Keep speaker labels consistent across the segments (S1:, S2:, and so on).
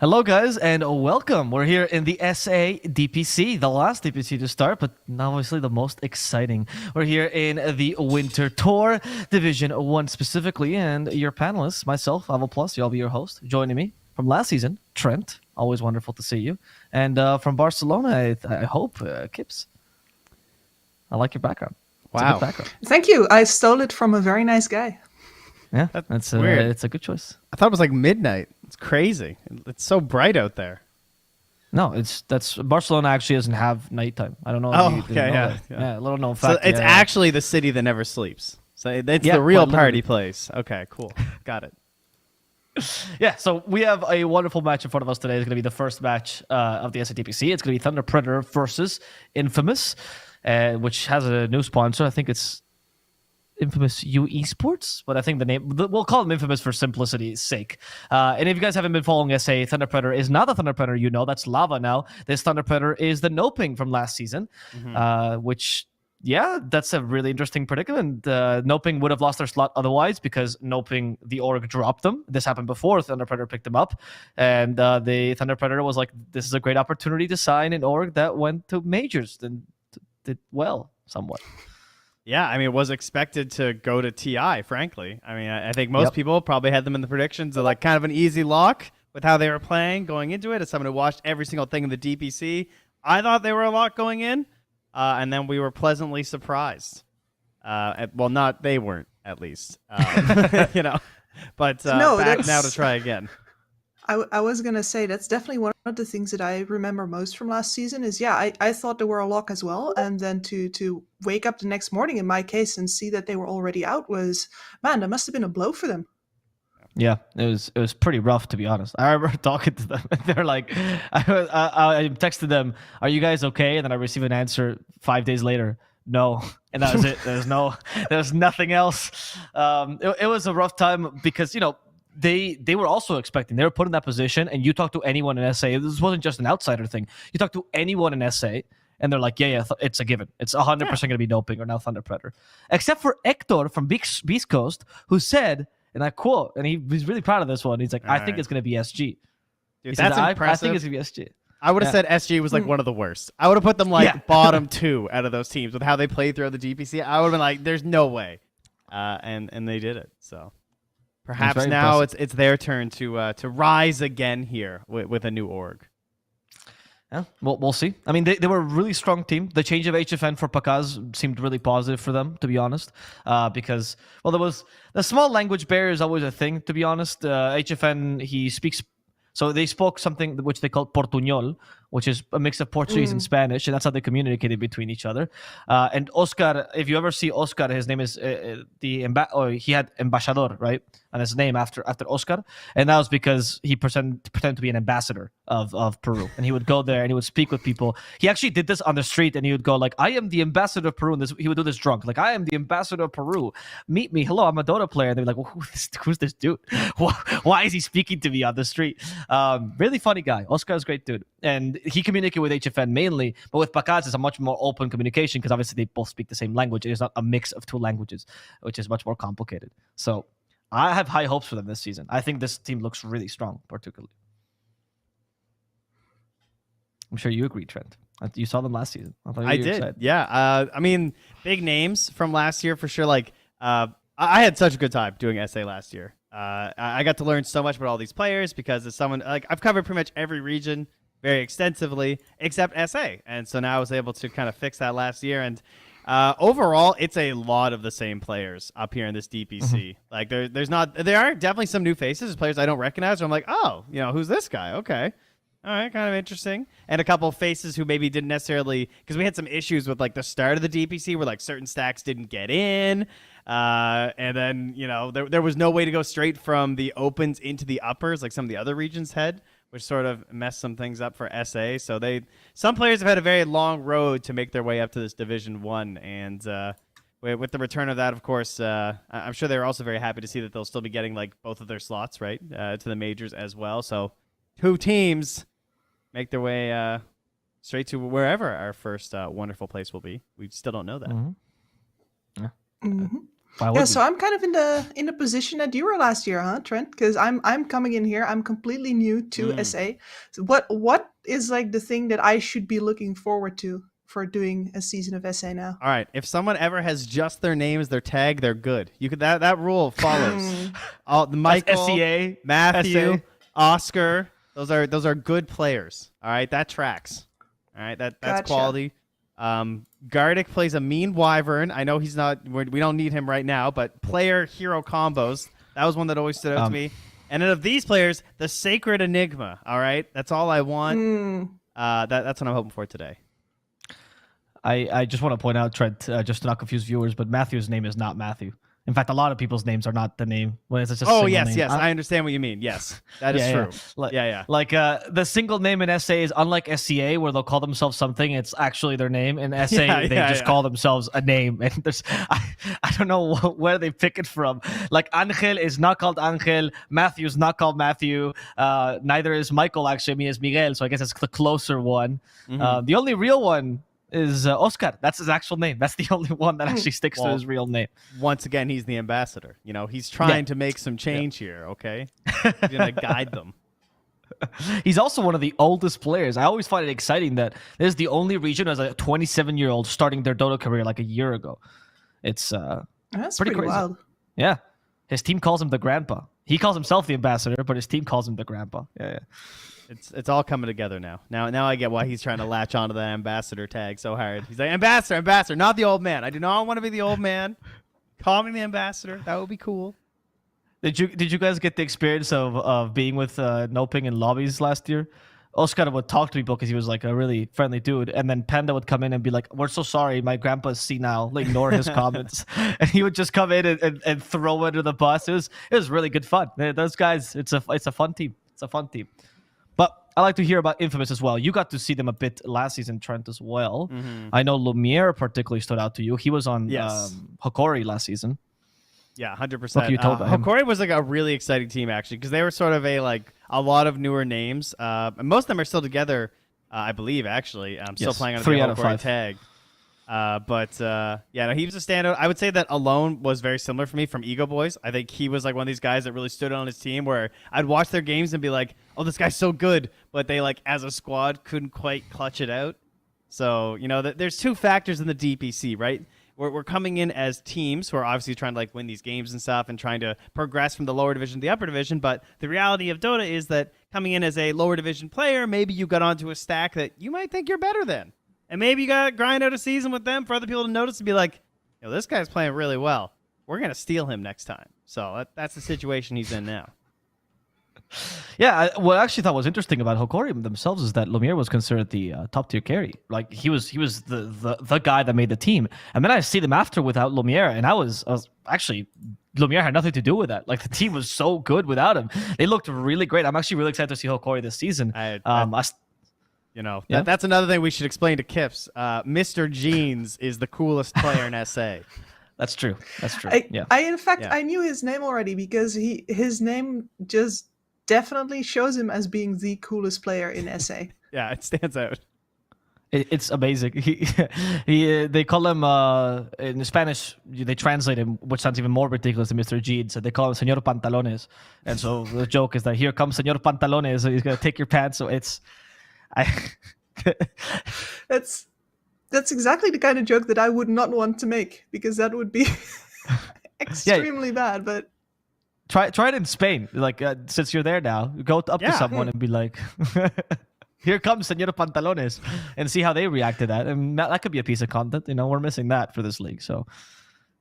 S1: Hello, guys, and welcome. We're here in the SA DPC, the last DPC to start, but obviously the most exciting. We're here in the Winter Tour, Division 1 specifically, and your panelists, myself, Epulze, I'll be your host. Joining me from last season, Trent, always wonderful to see you. And from Barcelona, I hope, Kips. I like your background. It's a good background.
S2: Thank you. I stole it from a very nice guy.
S1: Yeah, that's weird. It's a good choice.
S3: I thought it was like midnight. It's crazy. It's so bright out there.
S1: No, that's Barcelona actually doesn't have nighttime. I don't know.
S3: Oh,
S1: if you didn't know that. Yeah, a little known fact.
S3: So it's actually the city that never sleeps. So it's the real party place. Okay, cool. Got it.
S1: Yeah, so we have a wonderful match in front of us today. It's going to be the first match of the SADPC. It's going to be Thunder Predator versus Infamous. which has a new sponsor. I think it's infamous Esports, but I think the name, we'll call them infamous for simplicity's sake. And if you guys haven't been following SA, Thunder Predator is not the Thunder Predator you know. That's Lava now. This Thunder Predator is the Noping from last season, which, yeah, that's a really interesting predicament. Noping would have lost their slot otherwise because Noping, the org, dropped them. This happened before Thunder Predator picked them up. And the Thunder Predator was like, this is a great opportunity to sign an org that went to majors and did well, somewhat.
S3: Yeah, I mean, it was expected to go to TI, frankly. I mean, I think most people probably had them in the predictions of like kind of an easy lock with how they were playing going into it. As someone who watched every single thing in the DPC, I thought they were a lock going in, and then we were pleasantly surprised. Well, they weren't, at least. You know, but back now to try again.
S2: I was going to say that's definitely one of the things that I remember most from last season is, I thought they were a lock as well. And then to wake up the next morning in my case and see that they were already out was, man, that must have been a blow for them.
S1: Yeah, it was pretty rough, to be honest. I remember talking to them. They're like, I texted them, "Are you guys okay?" And then I received an answer 5 days later, "No," and that was it. There's nothing else. It was a rough time because they were also expecting. They were put in that position, and you talk to anyone in SA. This wasn't just an outsider thing. You talk to anyone in SA, and they're like, yeah, it's a given. It's 100% going to be Noping or now Thunder Predator. Except for Hector from Beast Coast, who said, and I quote, and he's really proud of this one. He's like, I think it's going to be SG.
S3: Dude, that's impressive.
S1: I think it's going to be SG.
S3: I would have said SG was like one of the worst. I would have put them like bottom 2 out of those teams with how they played throughout the DPC. I would have been like, there's no way. And they did it, so... Perhaps now it's their turn to rise again here with a new org.
S1: Yeah, well, we'll see. I mean, they were a really strong team. The change of HFN for Pakaz seemed really positive for them, to be honest, because, well, there was the small language barrier is always a thing, to be honest. HFN, he speaks... So they spoke something which they called Portuñol, which is a mix of Portuguese and Spanish, and that's how they communicated between each other. And Oscar, if you ever see Oscar, his name is he had ambassador, right, and his name after Oscar, and that was because he pretended to be an ambassador of Peru, and he would go there and he would speak with people. He actually did this on the street, and he would go like, "I am the ambassador of Peru," and he would do this drunk, like, "I am the ambassador of Peru. Meet me. Hello, I'm a Dota player." And they'd be like, well, "Who's this dude? Why is he speaking to me on the street?" Really funny guy. Oscar's a great dude, and he communicated with HFN mainly, but with Pakaz it's a much more open communication because obviously they both speak the same language. It's not a mix of 2 languages, which is much more complicated. So I have high hopes for them this season. I think this team looks really strong, particularly. I'm sure you agree, Trent. You saw them last season.
S3: I did. Excited. Yeah. I mean, big names from last year for sure. Like, I had such a good time doing SA last year. I got to learn so much about all these players because as someone like I've covered pretty much every region very extensively except SA, and so now I was able to kind of fix that last year. And overall, it's a lot of the same players up here in this DPC. Like there are definitely some new faces, players I don't recognize. I'm like, oh, who's this guy? Okay. All right, kind of interesting. And a couple of faces who maybe didn't necessarily, because we had some issues with like the start of the DPC where like certain stacks didn't get in. And then, there was no way to go straight from the opens into the uppers like some of the other regions had, which sort of messed some things up for SA. So some players have had a very long road to make their way up to this Division 1. And with the return of that, of course, I'm sure they're also very happy to see that they'll still be getting like both of their slots, right, to the majors as well. So 2 teams make their way straight to wherever our first wonderful place will be. We still don't know that.
S1: Yeah.
S2: Yeah, so I'm kind of in the position that you were last year, huh, Trent? Because I'm coming in here. I'm completely new to SA. So what is like the thing that I should be looking forward to for doing a season of SA now?
S3: All right, if someone ever has just their name as their tag, they're good. You could that rule follows. Michael,
S1: SEA,
S3: Matthew,
S1: SA.
S3: Oscar. Those are good players. All right, that tracks. All right, that's
S2: Gotcha.
S3: quality. Gardic plays a mean wyvern. I know he's not. We don't need him right now, but player hero combos. That was one that always stood out to me. And then of these players, the Sacred Enigma. All right, that's all I want. That's what I'm hoping for today.
S1: I just want to point out, Trent, just to not confuse viewers, but Matthew's name is not Matthew. In fact, a lot of people's names are not the name when it's just a
S3: Oh
S1: single
S3: yes,
S1: name.
S3: yes, I understand what you mean. Yes, that is true.
S1: Like,
S3: yeah.
S1: Like the single name in SA is unlike SCA where they'll call themselves something. It's actually their name. In SA, they just call themselves a name. And I don't know where they pick it from. Like Angel is not called Angel. Matthew is not called Matthew. Neither is Michael. Actually, I mean, it's Miguel. So I guess it's the closer one. The only real one is Oscar. That's his actual name. That's the only one that actually sticks to his real name.
S3: Once again, he's the ambassador. You know, he's trying to make some change here, okay? He's going to guide them.
S1: He's also one of the oldest players. I always find it exciting that this is the only region as a 27-year-old starting their Dota career like a year ago. It's
S2: that's
S1: pretty crazy.
S2: Wild.
S1: Yeah. His team calls him the grandpa. He calls himself the ambassador, but his team calls him the grandpa. Yeah.
S3: It's all coming together now. Now I get why he's trying to latch onto that ambassador tag so hard. He's like, ambassador, not the old man. I do not want to be the old man. Call me the ambassador. That would be cool.
S1: Did you guys get the experience of being with Noping in lobbies last year? Oscar would talk to people because he was like a really friendly dude, and then Panda would come in and be like, "We're so sorry, my grandpa's senile. Like, ignore his comments." And he would just come in and throw under the bus. It was really good fun. Those guys, it's a fun team. It's a fun team. But I like to hear about Infamous as well. You got to see them a bit last season, Trent, as well. I know Lumiere particularly stood out to you. He was on Hokori last season.
S3: Yeah, 100%.
S1: What you told about him?
S3: Hokori was like a really exciting team, actually, because they were sort of a lot of newer names. And most of them are still together, I believe, actually. I'm still playing on the Hokori tag. He was a standout. I would say that Alone was very similar for me from Ego Boys. I think he was like one of these guys that really stood on his team where I'd watch their games and be like, oh, this guy's so good, but they like as a squad couldn't quite clutch it out. So, you know, there's two factors in the DPC, right? We're coming in as teams who are obviously trying to like win these games and stuff and trying to progress from the lower division to the upper division. But the reality of Dota is that coming in as a lower division player, maybe you got onto a stack that you might think you're better than. And maybe you got to grind out a season with them for other people to notice and be like, yo, this guy's playing really well. We're going to steal him next time. So that's the situation he's in now.
S1: Yeah, what I actually thought was interesting about Hokori themselves is that Lumiere was considered the top tier carry. Like he was the guy that made the team. And then I see them after without Lumiere, and I was actually Lumiere had nothing to do with that. Like the team was so good without him. They looked really great. I'm actually really excited to see Hokori this season.
S3: That's another thing we should explain to Kips. Mr. Jeans is the coolest player in SA.
S1: That's true.
S2: I knew his name already because his name just definitely shows him as being the coolest player in SA.
S3: Yeah, it stands out.
S1: It's amazing. They call him in Spanish. They translate him, which sounds even more ridiculous than Mr. Jeans. So they call him Señor Pantalones, and so the joke is that here comes Señor Pantalones. So he's gonna take your pants. So
S2: That's exactly the kind of joke that I would not want to make because that would be extremely bad. But
S1: try it in Spain. Like since you're there now, go up to someone and be like, "Here comes Señor Pantalones," and see how they react to that. And that could be a piece of content. You know, we're missing that for this league, so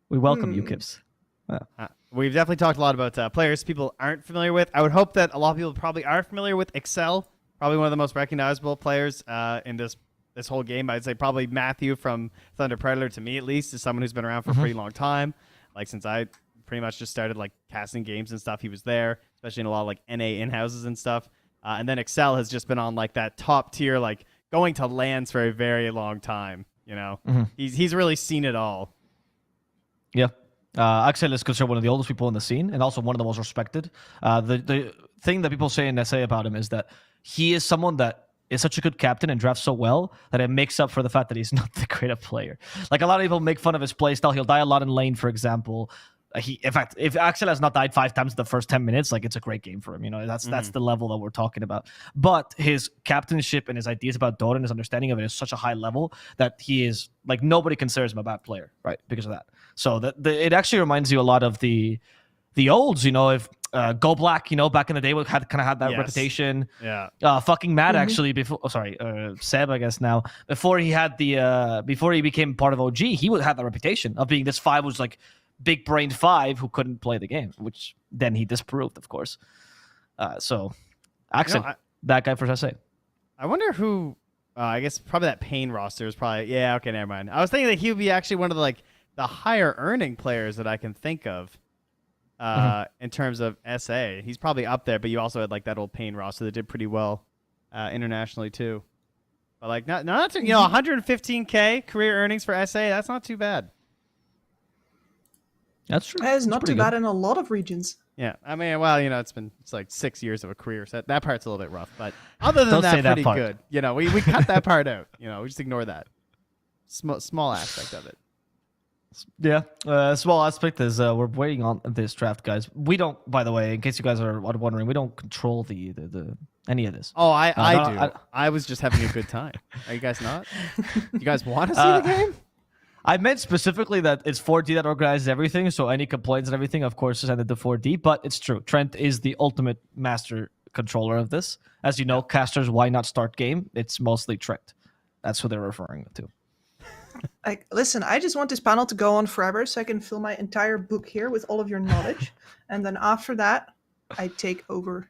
S1: we welcome you, Kips.
S3: We've definitely talked a lot about players people aren't familiar with. I would hope that a lot of people probably are familiar with Excel. Probably one of the most recognizable players in this whole game. I'd say probably Matthew from Thunder Predator, to me at least, is someone who's been around for a pretty long time. Like since I pretty much just started like casting games and stuff, he was there, especially in a lot of like NA in-houses and stuff. And then Excel has just been on like that top tier, like going to LANs for a very long time. You know, he's really seen it all.
S1: Yeah. Axel is considered one of the oldest people in the scene and also one of the most respected. The thing that people say in SA about him is that he is someone that is such a good captain and drafts so well that it makes up for the fact that he's not the great player. Like a lot of people make fun of his play style. He'll die a lot in lane, for example. In fact, if Axel has not died 5 times in the first 10 minutes, like it's a great game for him. You know, that's the level that we're talking about. But his captainship and his ideas about Dota and his understanding of it is such a high level that he is like nobody considers him a bad player, right? Because of that. So it actually reminds you a lot of the olds. You know, if Go Black, you know, back in the day, had that reputation.
S3: Yeah.
S1: Fucking Matt actually before. Oh, sorry, Seb, I guess now. Before he had before he became part of OG, he had that reputation of being this 5 was like big brained 5 who couldn't play the game, which then he disproved, of course. So Axel, that guy for SA.
S3: I wonder who. I guess probably that Pain roster is probably. Yeah. Okay. Never mind. I was thinking that he would be actually one of the like the higher earning players that I can think of in terms of SA. He's probably up there, but you also had like that old Payne roster that did pretty well internationally too. But like not too, 115K career earnings for SA. That's not too bad.
S1: That's true.
S2: That is not too bad in a lot of regions.
S3: Yeah, I mean, well, it's like 6 years of a career, so that part's a little bit rough. But other than that, pretty good. We cut that part out. We just ignore that small aspect of it.
S1: Yeah, small aspect is we're waiting on this draft, guys. We don't, by the way, in case you guys are wondering, we don't control the any of this.
S3: Oh, I do. I was just having a good time. Are you guys not? You guys want to see the game?
S1: I meant specifically that it's 4D that organizes everything, so any complaints and everything, of course, is send it to 4D, but it's true. Trent is the ultimate master controller of this. As you know, casters, why not start game? It's mostly Trent. That's who they're referring to.
S2: Like, listen, I just want this panel to go on forever so I can fill my entire book here with all of your knowledge. And then after that, I take over.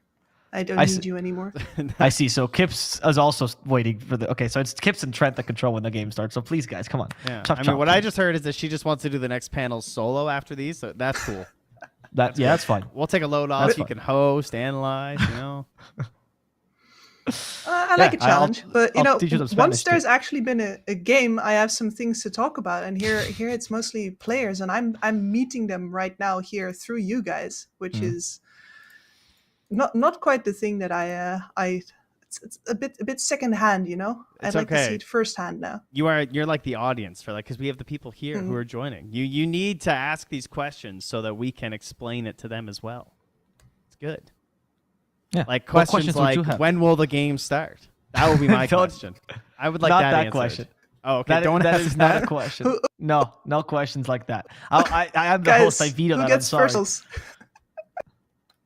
S2: I don't need you anymore.
S1: I see. So Kips is also waiting for the... Okay, so it's Kips and Trent that control when the game starts. So please, guys, come on.
S3: Yeah. What I just heard is that she just wants to do the next panel solo after these, so that's cool.
S1: That's fine.
S3: We'll take a load off. You can host, analyze,
S2: I like a challenge, but once there's actually been a game, I have some things to talk about, and here it's mostly players, and I'm meeting them right now here through you guys, which is not quite the thing that it's a bit secondhand, I'd like to see it firsthand now.
S3: You're like the audience for because we have the people here who are joining. You need to ask these questions so that we can explain it to them as well. It's good.
S1: Yeah.
S3: Like questions like, when will the game start? That would be my question. I would like
S1: not
S3: that answered.
S1: Question.
S3: Oh, okay.
S1: That is not a question. No questions like that. I am the host. I veto that. I'm sorry.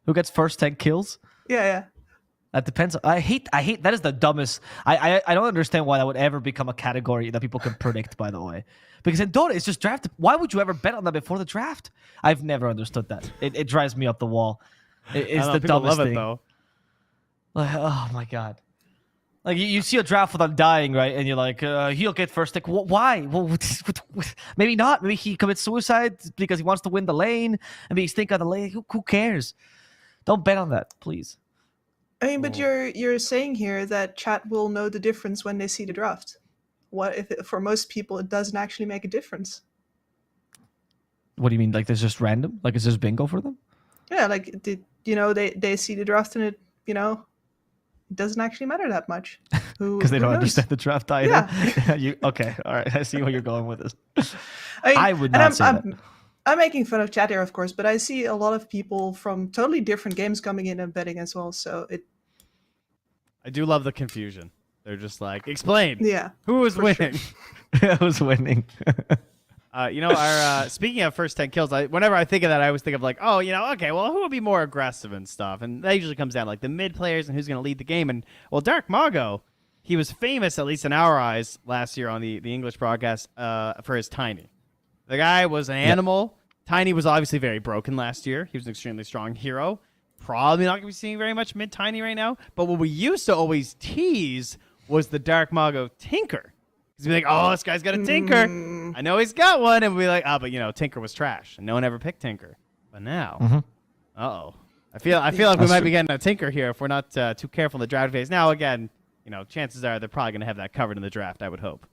S1: Who gets first 10 kills?
S2: Yeah.
S1: That depends. I hate. That is the dumbest. I don't understand why that would ever become a category that people can predict. By the way, because in Dota it's just drafted. Why would you ever bet on that before the draft? I've never understood that. It drives me up the wall. It's the dumbest thing.
S3: Though.
S1: Like, oh my god. Like you see a draft with Undying, right? And you're like, he'll get first pick. Why? Well, maybe not. Maybe he commits suicide because he wants to win the lane. Maybe he's thinking of the lane. Who cares? Don't bet on that, please.
S2: I mean, but you're saying here that chat will know the difference when they see the draft. What if for most people it doesn't actually make a difference?
S1: What do you mean? Like there's just random? Like it's just bingo for them?
S2: Yeah, like they see the draft and it it doesn't actually matter that much.
S1: Because they don't understand the draft either.
S2: Yeah.
S1: Okay, all right. I see where you're going with this.
S2: I
S1: would not say that.
S2: I'm making fun of chat here, of course, but I see a lot of people from totally different games coming in and betting as well. So
S3: I do love the confusion. They're just like, explain.
S2: Yeah.
S3: Who was winning?
S1: Sure. Who's winning?
S3: Speaking of first 10 kills, whenever I think of that, I always think of like, okay, well, who would be more aggressive and stuff? And that usually comes down like the mid players and who's going to lead the game. And well, Dark Mago, he was famous, at least in our eyes, last year on the English broadcast for his Tiny. The guy was an animal. Tiny was obviously very broken last year. He was an extremely strong hero. Probably not going to be seeing very much mid Tiny right now. But what we used to always tease was the Dark Mago Tinker. He'd be like, oh, this guy's got a Tinker. I know he's got one. And we'd be like, but Tinker was trash. And no one ever picked Tinker. But now, I feel like we might be getting a Tinker here if we're not too careful in the draft phase. Now, again, chances are they're probably going to have that covered in the draft, I would hope.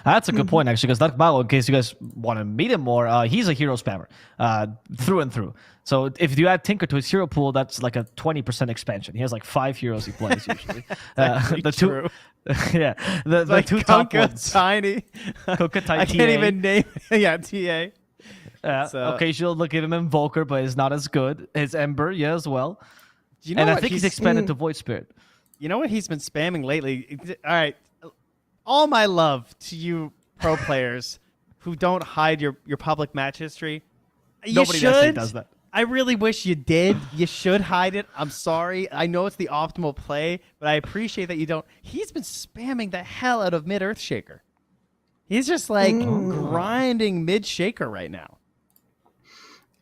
S1: That's a good point, actually, because Dark Mago, in case you guys want to meet him more, he's a hero spammer through and through. So if you add Tinker to his hero pool, that's like a 20% expansion. He has like 5 heroes he plays usually. The
S3: true.
S1: The two top ones.
S3: Tiny.
S1: Kuka, Tiny.
S3: I can't even name it. Yeah, TA.
S1: Occasionally look at him Invoker, but it's not as good. His Ember, as well.
S3: Do you know
S1: I think he's expanded to Void Spirit.
S3: You know what he's been spamming lately? All right. All my love to you pro players who don't hide your public match history.
S1: Nobody does that.
S3: I really wish you did. You should hide it. I'm sorry. I know it's the optimal play, but I appreciate that you don't. He's been spamming the hell out of mid Earthshaker. He's just like grinding mid Shaker right now.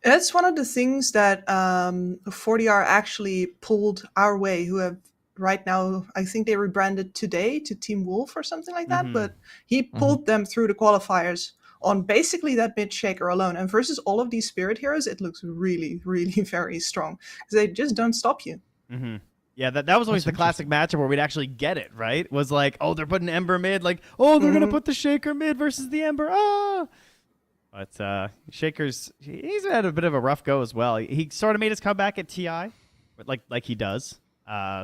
S2: That's one of the things that 40R actually pulled our way, who have right now, I think they rebranded today to Team Wolf or something like that, but he pulled them through the qualifiers on basically that mid shaker alone. And versus all of these spirit heroes, it looks really, really very strong because they just don't stop you.
S3: Mm-hmm. Yeah, that was always the classic matchup where we'd actually get it, right? Was like, oh, they're putting Ember mid, like, oh, they're gonna put the Shaker mid versus the Ember. Ah, but Shaker's he's had a bit of a rough go as well. He sort of made his comeback at TI, but like he does. I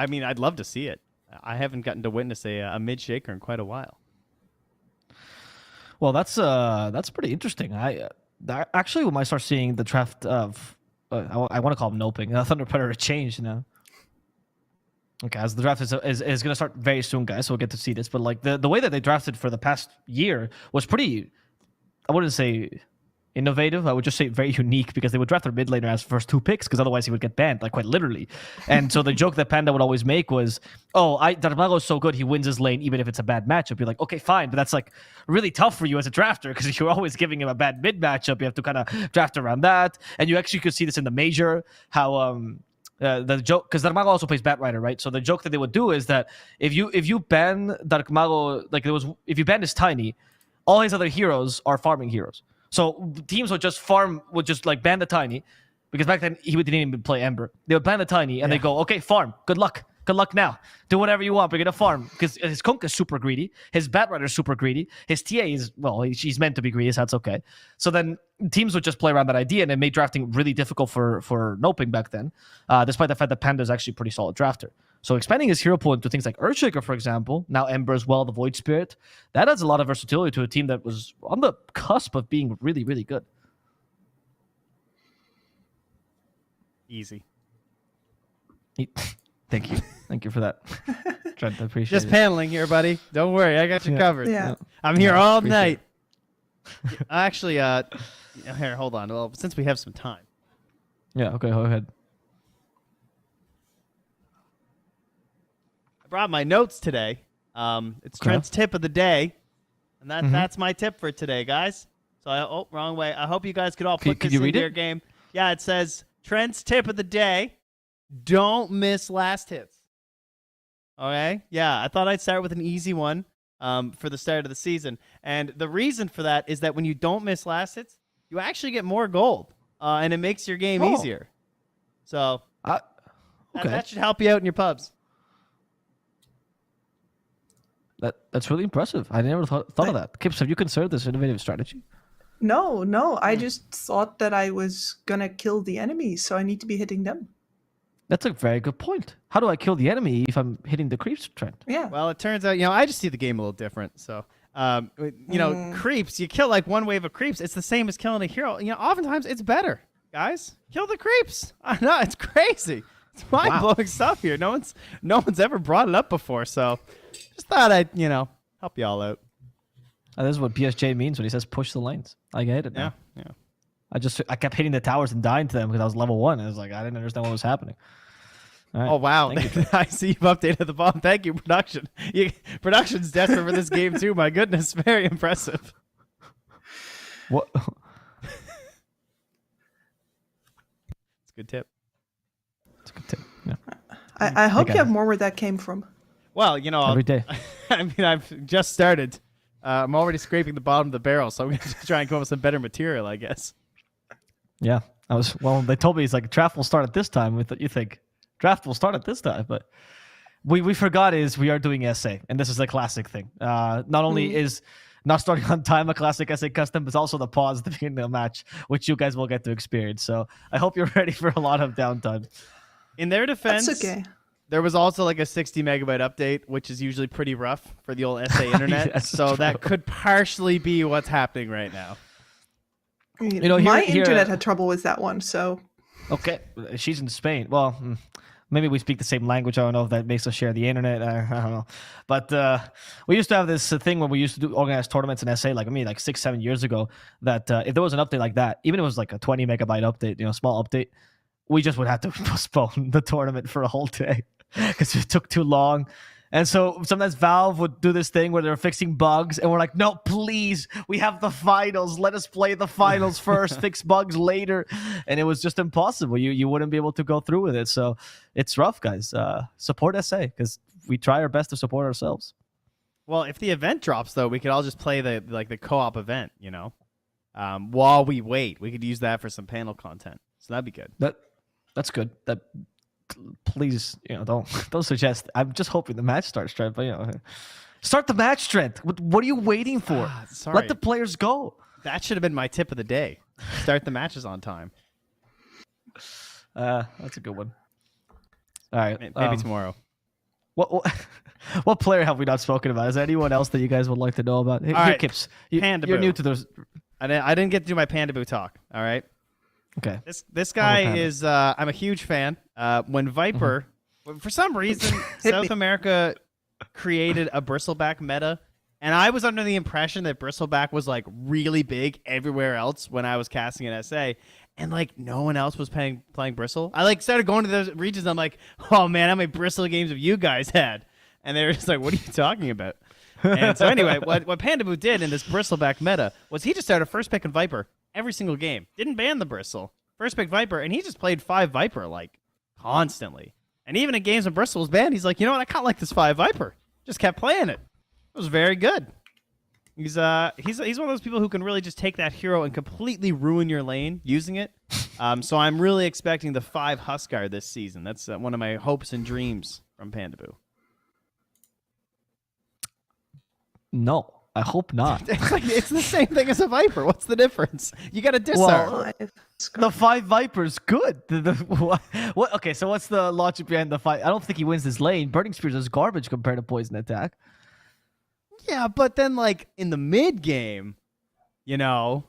S3: mean, I'd love to see it. I haven't gotten to witness a mid Shaker in quite a while.
S1: Well, that's pretty interesting. Actually, when I start seeing the draft of I want to call them noping. Thunder Predator changed now. Okay, as the draft is going to start very soon, guys, so we'll get to see this. But like the way that they drafted for the past year was pretty, I wouldn't say innovative. I would just say very unique because they would draft their mid laner as first 2 picks because otherwise he would get banned, like quite literally. And so the joke that Panda would always make was, oh, Darmago is so good, he wins his lane even if it's a bad matchup. You're like, okay, fine, but that's like really tough for you as a drafter because you're always giving him a bad mid matchup. You have to kind of draft around that. And you actually could see this in the major, how the joke, because Darmago also plays Batrider, right? So the joke that they would do is that if you ban Darmago, like if you ban his Tiny, all his other heroes are farming heroes. So teams would just like ban the Tiny, because back then he didn't even play Ember. They would ban the Tiny and they go, okay, farm. Good luck now. Do whatever you want. We're gonna farm because his Kunk is super greedy. His Batrider is super greedy. His TA is she's meant to be greedy, so that's okay. So then teams would just play around that idea, and it made drafting really difficult for noping back then. Despite the fact that Panda is actually a pretty solid drafter. So expanding his hero pool into things like Earthshaker, for example, now Ember as well, the Void Spirit, that adds a lot of versatility to a team that was on the cusp of being really, really good.
S3: Easy.
S1: Thank you. Thank you for that. Trent, I appreciate
S3: Just
S1: it.
S3: paneling here, buddy. Don't worry, I got you covered.
S2: Yeah.
S3: I'm here all night. Actually, here, hold on. Well, since we have some time.
S1: Yeah, okay, go ahead.
S3: I brought my notes today. It's Trent's tip of the day, and that's my tip for today, guys. So wrong way. I hope you guys could all put this into your game. Yeah, it says Trent's tip of the day: don't miss last hits. Okay, yeah, I thought I'd start with an easy one for the start of the season, and the reason for that is that when you don't miss last hits, you actually get more gold, and it makes your game easier. So that should help you out in your pubs.
S1: That's really impressive. I never thought of that. Kips, have you considered this innovative strategy?
S2: No. I just thought that I was gonna kill the enemy, so I need to be hitting them.
S1: That's a very good point. How do I kill the enemy if I'm hitting the creeps, Trent?
S2: Yeah.
S3: Well, it turns out, I just see the game a little different. So, creeps, you kill like one wave of creeps. It's the same as killing a hero. Oftentimes it's better, guys. Kill the creeps. I know, it's crazy. It's mind-blowing stuff here. No one's ever brought it up before. So, just thought I'd, help you all out.
S1: This is what BSJ means when he says push the lanes. I get it now.
S3: Yeah.
S1: I kept hitting the towers and dying to them because I was level 1. I was like, I didn't understand what was happening. All right.
S3: Oh, wow.
S1: Thank you.
S3: I see you've updated the bomb. Thank you, production. Production's desperate for this game, too. My goodness. Very impressive.
S1: What?
S3: It's a good tip.
S1: It's a good tip. Yeah.
S2: I hope you have more where that came from.
S3: Well,
S1: every day.
S3: I mean, I've just started. I'm already scraping the bottom of the barrel, so I'm going to try and come up with some better material, I guess.
S1: Yeah. They told me it's like draft will start at this time. You think draft will start at this time, but we forgot we are doing SA, and this is a classic thing. Not only is not starting on time a classic SA custom, but it's also the pause at the beginning of the match, which you guys will get to experience. So I hope you're ready for a lot of downtime.
S3: In their defense,
S2: That's okay.
S3: There was also like a 60 megabyte update, which is usually pretty rough for the old SA internet.
S1: Yes,
S3: so
S1: true.
S3: that could partially be what's happening right now.
S2: My internet had trouble with that one, so.
S1: Okay, she's in Spain. Well, maybe we speak the same language. I don't know if that makes us share the internet. I don't know. But we used to have this thing when we used to organize tournaments in SA, like 6-7 years ago, that if there was an update like that, even if it was like a 20 megabyte update, small update, we just would have to postpone the tournament for a whole day because it took too long. And so sometimes Valve would do this thing where they're fixing bugs, and we're like, no, please, we have the finals. Let us play the finals first, fix bugs later. And it was just impossible. You wouldn't be able to go through with it. So it's rough, guys. Support SA because we try our best to support ourselves.
S3: Well, if the event drops, though, we could all just play the co-op event, while we wait. We could use that for some panel content. So that'd be good.
S1: That's good. Please, don't suggest. I'm just hoping the match starts, Trent. But start the match, Trent. What are you waiting for?
S3: Sorry.
S1: Let the players go.
S3: That should have been my tip of the day. Start the matches on time.
S1: That's a good one. All right,
S3: maybe tomorrow.
S1: What player have we not spoken about? Is there anyone else that you guys would like to know about? Here, Kips, you're new to those.
S3: I didn't get to do my Panda Boo talk. All right.
S1: Okay.
S3: This guy is. I'm a huge fan. When Viper, for some reason, South America created a bristleback meta, and I was under the impression that bristleback was like really big everywhere else when I was casting an SA. And like no one else was playing Bristle. I like started going to those regions. And I'm like, oh man, how many Bristle games have you guys had? And they were just like, what are you talking about? And so anyway, what Panda Boo did in this Bristleback meta was he just started first pick and Viper every single game. Didn't ban the Bristle. First pick Viper, and he just played 5 Viper like constantly. And even in games when Bristle was banned, he's like, you know what? I kind of like this 5 Viper. Just kept playing it. It was very good. He's one of those people who can really just take that hero and completely ruin your lane using it. So I'm really expecting the 5 Huskar this season. That's one of my hopes and dreams from Panda Boo.
S1: No, I hope not.
S3: It's the same thing as a Viper. What's the difference? You got to disarm.
S1: Well, the 5 Vipers good. What? Okay, so what's the logic behind the 5? I don't think he wins this lane. Burning Spears is garbage compared to Poison Attack.
S3: Yeah, but then like in the mid game, you got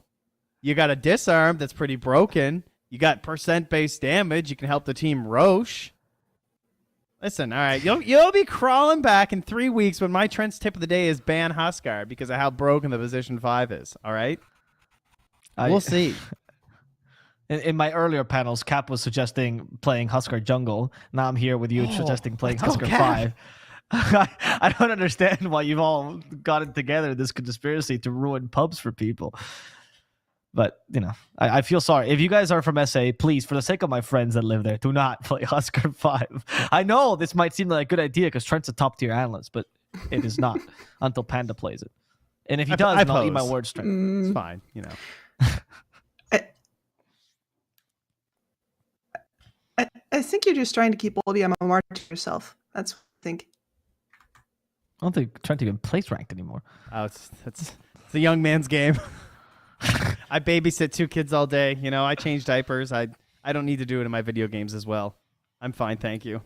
S3: a disarm that's pretty broken. You got percent-based damage. You can help the team Roche. Listen, all right, you'll be crawling back in 3 weeks when my Trent's tip of the day is ban Huskar because of how broken the position 5 is. All right, we'll see.
S1: In my earlier panels, Cap was suggesting playing Huskar jungle. Now I'm here with you suggesting playing Huskar 5. I don't understand why you've all gotten together in this conspiracy to ruin pubs for people. But, I feel sorry. If you guys are from SA, please, for the sake of my friends that live there, do not play Huskar 5. I know this might seem like a good idea because Trent's a top-tier analyst, but it is not until Panda plays it. And if he does, then I'll eat my words, Trent.
S3: It's fine,
S2: I think you're just trying to keep all the MMR to yourself. That's what I think.
S1: I don't think Trent even plays ranked anymore.
S3: Oh, it's a young man's game. I babysit 2 kids all day. I change diapers. I don't need to do it in my video games as well. I'm fine, thank you.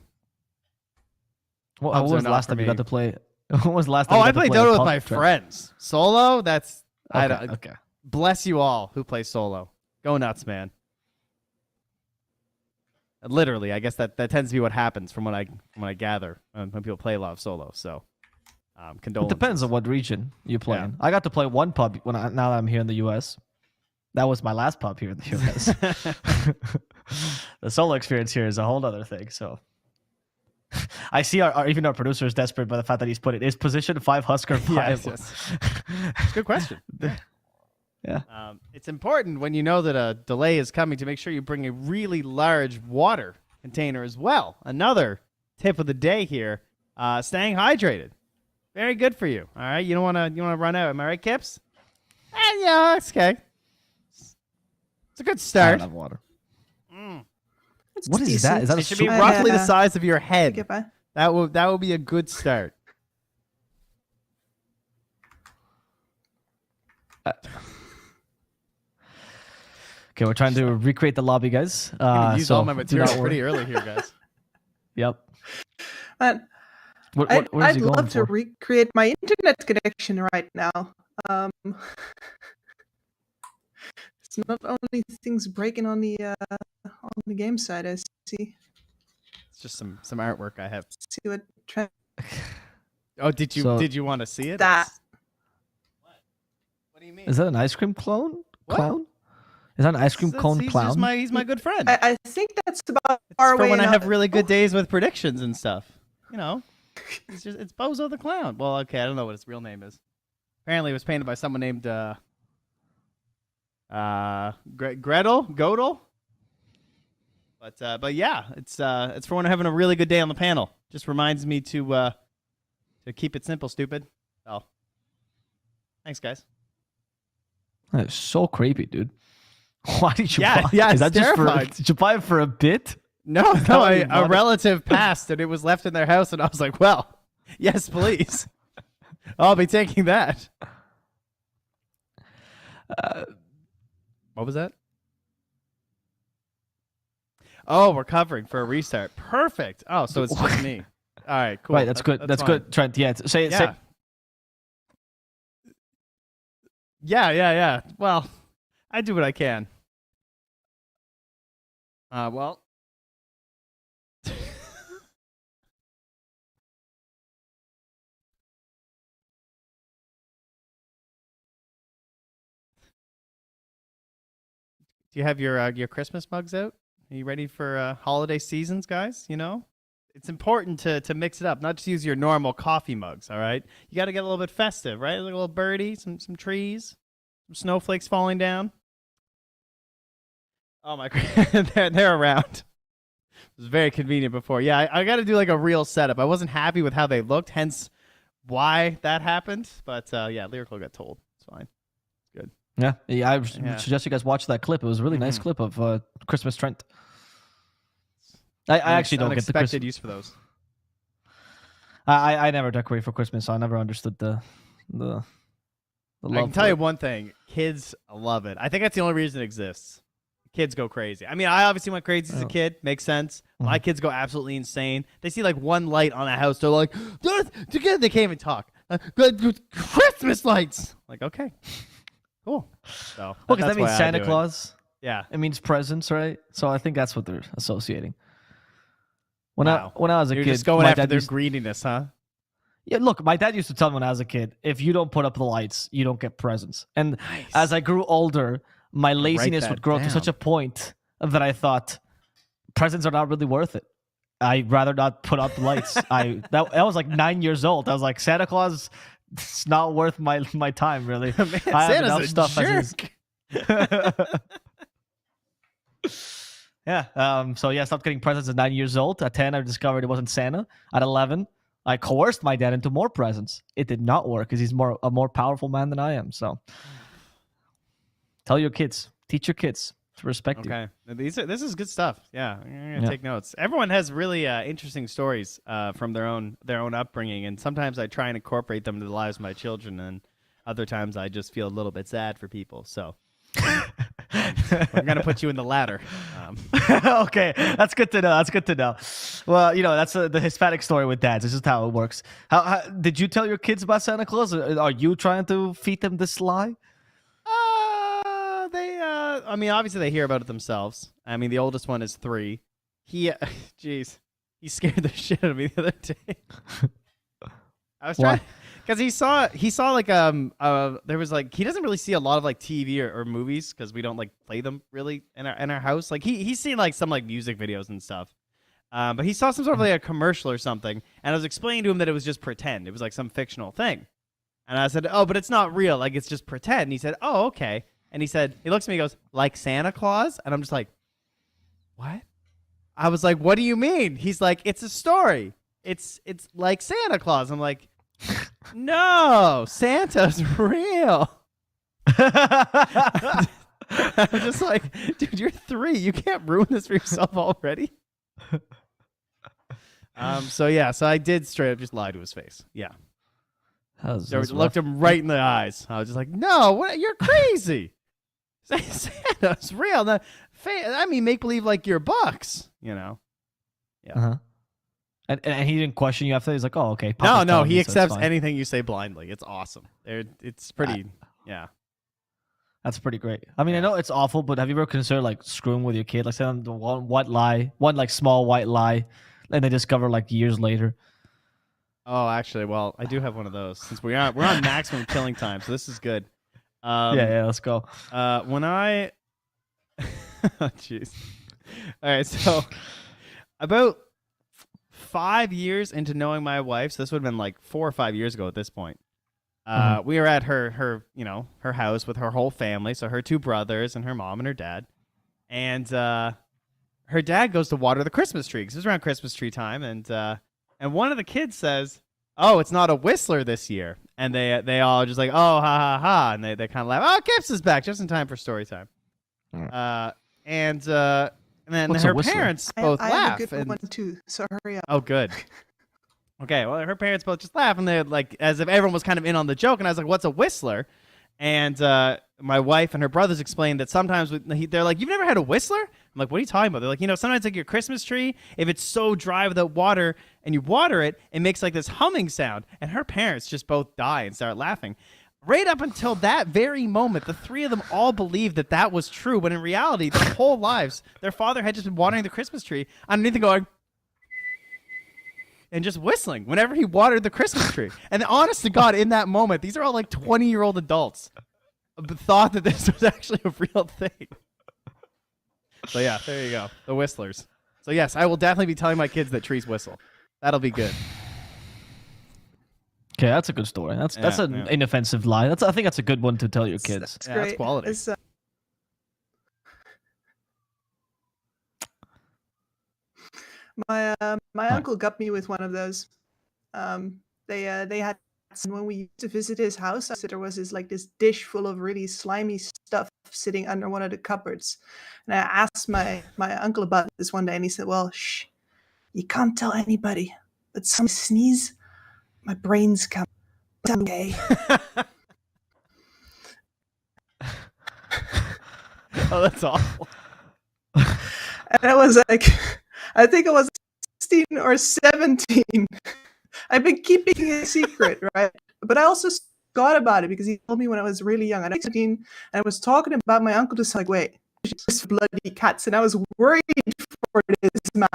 S1: Well, when was the last time you got to play? When was the last time?
S3: I played Dota with my friends. Solo? That's
S1: okay.
S3: Bless you all who play solo. Go nuts, man. Literally, I guess that tends to be what happens from what I gather when people play a lot of solo. So. Condolences.
S1: It depends on what region you play in. I got to play one pub now that I'm here in the U.S. That was my last pub here in the U.S. The solo experience here is a whole other thing. So I see even our producer is desperate by the fact that he's put it. Is position 5 Huskar 5?
S3: Yes. It's a good question.
S1: Yeah.
S3: It's important when you know that a delay is coming to make sure you bring a really large water container as well. Another tip of the day here: staying hydrated. Very good for you. All right, you don't want to run out. Am I right, Kips? Yeah, it's okay. It's a good start.
S1: I don't have water. What is that? Is that
S3: it should be roughly the size of your head. That will be a good start.
S1: Okay, we're trying to recreate the lobby, guys.
S3: Use all my material pretty early here, guys.
S1: Yep.
S2: Man, I'd love to recreate my internet connection right now. It's not only things breaking on the game side. I see.
S3: It's just some artwork I have.
S2: See what Trent.
S3: Oh, did you want to see it?
S2: That.
S3: What do you mean?
S1: Is that an ice cream clone? What? Clown? Is that an ice cream cone clown?
S3: He's my good friend.
S2: I think that's about
S3: far away. For when I have really good days with predictions and stuff. It's Bozo the Clown. Well, okay, I don't know what his real name is. Apparently, it was painted by someone named Godel. But yeah, it's for when I'm having a really good day on the panel. Just reminds me to keep it simple, stupid. So, thanks, guys.
S1: That is so creepy, dude. Why did you buy?
S3: Yeah,
S1: Is that just for?
S3: terrifying.
S1: Did you buy it for a bit?
S3: No,
S1: why you
S3: a
S1: bought it?
S3: relative passed and it was left in their house, and I was like, well, yes, please. I'll be taking that. What was that? Oh, we're covering for a restart. Perfect. Oh, so it's just me. All right, cool.
S1: Right, that's good. That's
S3: fine.
S1: good, Trent. Yeah, say it.
S3: Yeah. Yeah. Well, I do what I can. Well. Do you have your Christmas mugs out? Are you ready for holiday seasons, guys? You know, it's important to mix it up, not just use your normal coffee mugs. All right, you got to get a little bit festive, right? Like a little birdie, some trees, some snowflakes falling down. Oh my god, they're around. It was very convenient before. Yeah, I got to do like a real setup. I wasn't happy with how they looked, hence why that happened. But yeah, Lyrical got told. It's fine. Good.
S1: Yeah. I suggest you guys watch that clip. It was a really nice clip of Christmas Trent. I actually don't get the
S3: unexpected use for those.
S1: I never decorate for Christmas, so I never understood the love.
S3: I can tell you one thing: kids love it. I think that's the only reason it exists. Kids go crazy. I mean, I obviously went crazy as a kid. Makes sense. My kids go absolutely insane. They see like one light on a house. They're like, they can't even talk. Christmas lights. Like, okay, cool. So,
S1: Well, because that means Santa Claus.
S3: Yeah.
S1: It means presents, right? So I think that's what they're associating. When
S3: Wow.
S1: I was a
S3: You're
S1: kid,
S3: just going
S1: my
S3: after
S1: dad
S3: their
S1: used,
S3: greediness, huh?
S1: yeah, look, my dad used to tell me when I was a kid, if you don't put up the lights, you don't get presents. And as I grew older, my laziness would grow to such a point that I thought presents are not really worth it. I'd rather not put up the lights. That was like 9 years old. I was like, Santa Claus, it's not worth my time, really.
S3: Man,
S1: I have
S3: Santa's
S1: enough
S3: a
S1: stuff as
S3: jerk.
S1: Yeah. So yeah, I stopped getting presents at 9 years old. At 10, I discovered it wasn't Santa. At 11, I coerced my dad into more presents. It did not work because he's a more powerful man than I am. So tell your kids, teach your kids to respect you.
S3: Okay, this is good stuff. Yeah, I'm gonna take notes. Everyone has really interesting stories from their own upbringing, and sometimes I try and incorporate them into the lives of my children, and other times I just feel a little bit sad for people. So I'm gonna put you in the latter.
S1: Okay, that's good to know. That's good to know. Well, that's the Hispanic story with dads. This is how it works. How did you tell your kids about Santa Claus? Are you trying to feed them this lie?
S3: I mean, obviously they hear about it themselves. I mean, the oldest one is 3. He scared the shit out of me the other day. I was trying because he saw like there was like he doesn't really see a lot of like TV or movies because we don't like play them really in our house. Like he's seen like some like music videos and stuff. But he saw some sort of like a commercial or something, and I was explaining to him that it was just pretend. It was like some fictional thing. And I said, "Oh, but it's not real. Like it's just pretend." And he said, "Oh, okay." And he looks at me, he goes, "Like Santa Claus?" And I'm just like, "What?" I was like, "What do you mean?" He's like, "It's a story. It's like Santa Claus." I'm like, "No, Santa's real." I'm just like, "Dude, you're 3. You can't ruin this for yourself already." So I did straight up just lie to his face. Yeah. Looked him right in the eyes. I was just like, "No, what? You're crazy. Santa's real. I mean, make believe like your bucks, Yeah.
S1: Uh-huh. And he didn't question you after. He's like, "Oh, okay."
S3: No, he accepts anything you say blindly. It's awesome. It's pretty. Yeah.
S1: That's pretty great. I mean, I know it's awful, but have you ever considered like screwing with your kid, like saying the one like small white lie, and they discover like years later?
S3: Oh, actually, well, I do have one of those since we're on maximum killing time, so this is good.
S1: Yeah, let's go.
S3: When I, oh, jeez. All right, so about 5 years into knowing my wife, so this would have been like 4 or 5 years ago at this point. We were at her her house with her whole family, so her 2 brothers and her mom and her dad, and her dad goes to water the Christmas tree because it was around Christmas tree time, and one of the kids says, "Oh, it's not a Whistler this year," and they all just like, oh, ha ha ha, and they kind of laugh. Oh, Kips is back just in time for story time. And then
S1: What's
S3: her
S1: a whistler?
S3: parents both
S2: I
S3: laugh.
S2: have a good
S3: and,
S2: one too. So hurry up.
S3: oh, good. Okay, well, her parents both just laugh, and they're like, as if everyone was kind of in on the joke. And I was like, "What's a whistler?" And my wife and her brothers explained that sometimes they're like, "You've never had a whistler?" I'm like, "What are you talking about?" They're like, sometimes like your Christmas tree, if it's so dry without water and you water it, it makes like this humming sound. And her parents just both die and start laughing. Right up until that very moment, the three of them all believed that that was true, when in reality, their whole lives, their father had just been watering the Christmas tree underneath and going, and just whistling whenever he watered the Christmas tree. And honest to God, in that moment, these are all like 20-year-old adults thought that this was actually a real thing. So yeah, there you go. The whistlers. So yes, I will definitely be telling my kids that trees whistle. That'll be good.
S1: Okay, that's a good story. That's an inoffensive lie. I think that's a good one to tell your kids.
S2: That's
S3: Yeah,
S2: great.
S3: that's quality.
S2: It's, my uncle got me with one of those. They had, when we used to visit his house, there was this dish full of really slimy stuff sitting under one of the cupboards. And I asked my uncle about this one day, and he said, "Well, shh, you can't tell anybody, but some sneeze, my brains come. It's okay."
S3: Oh, that's awful.
S2: And I was like, I think I was 16 or 17. I've been keeping it a secret, right? But I also forgot about it because he told me when I was really young. And I was 17, and I was talking about my uncle, just like, wait, just bloody cats. And I was worried for this man.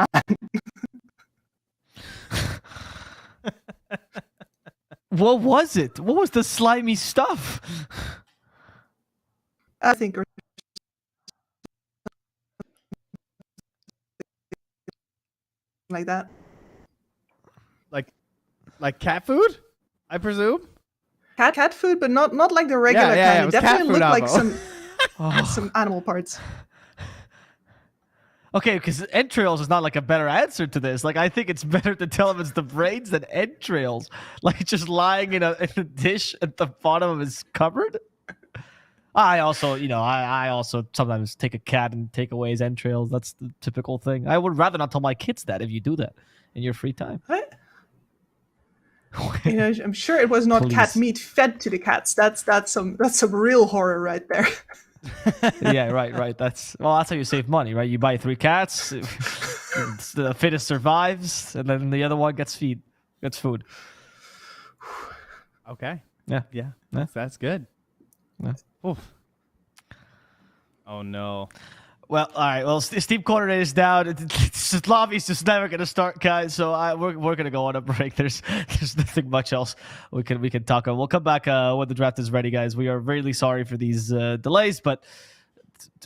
S1: What was it? What was the slimy stuff?
S2: I think like that.
S3: Like cat food, I presume.
S2: Cat food, but not like the regular
S3: Yeah,
S2: kind.
S3: it
S2: It
S3: was
S2: definitely
S3: cat
S2: looked
S3: food,
S2: like
S3: Avo.
S2: some animal parts.
S1: Okay, because entrails is not like a better answer to this. Like, I think it's better to tell him it's the brains than entrails. Like, just lying in a dish at the bottom of his cupboard. I also, I also sometimes take a cat and take away his entrails. That's the typical thing. I would rather not tell my kids that if you do that in your free time.
S2: What? I'm sure it was not
S1: Please.
S2: cat meat fed to the cats. That's some real horror right there.
S1: Yeah, right. That's how you save money, right? You buy 3 cats, the fittest survives, and then the other one gets food.
S3: Okay.
S1: Yeah.
S3: That's good.
S1: Yeah.
S3: Oof. Oh no.
S1: Well, all right. Well, Steam Coordinator is down. Lobby's just never going to start, guys. So we're going to go on a break. There's nothing much else we can talk about. We'll come back when the draft is ready, guys. We are really sorry for these delays, but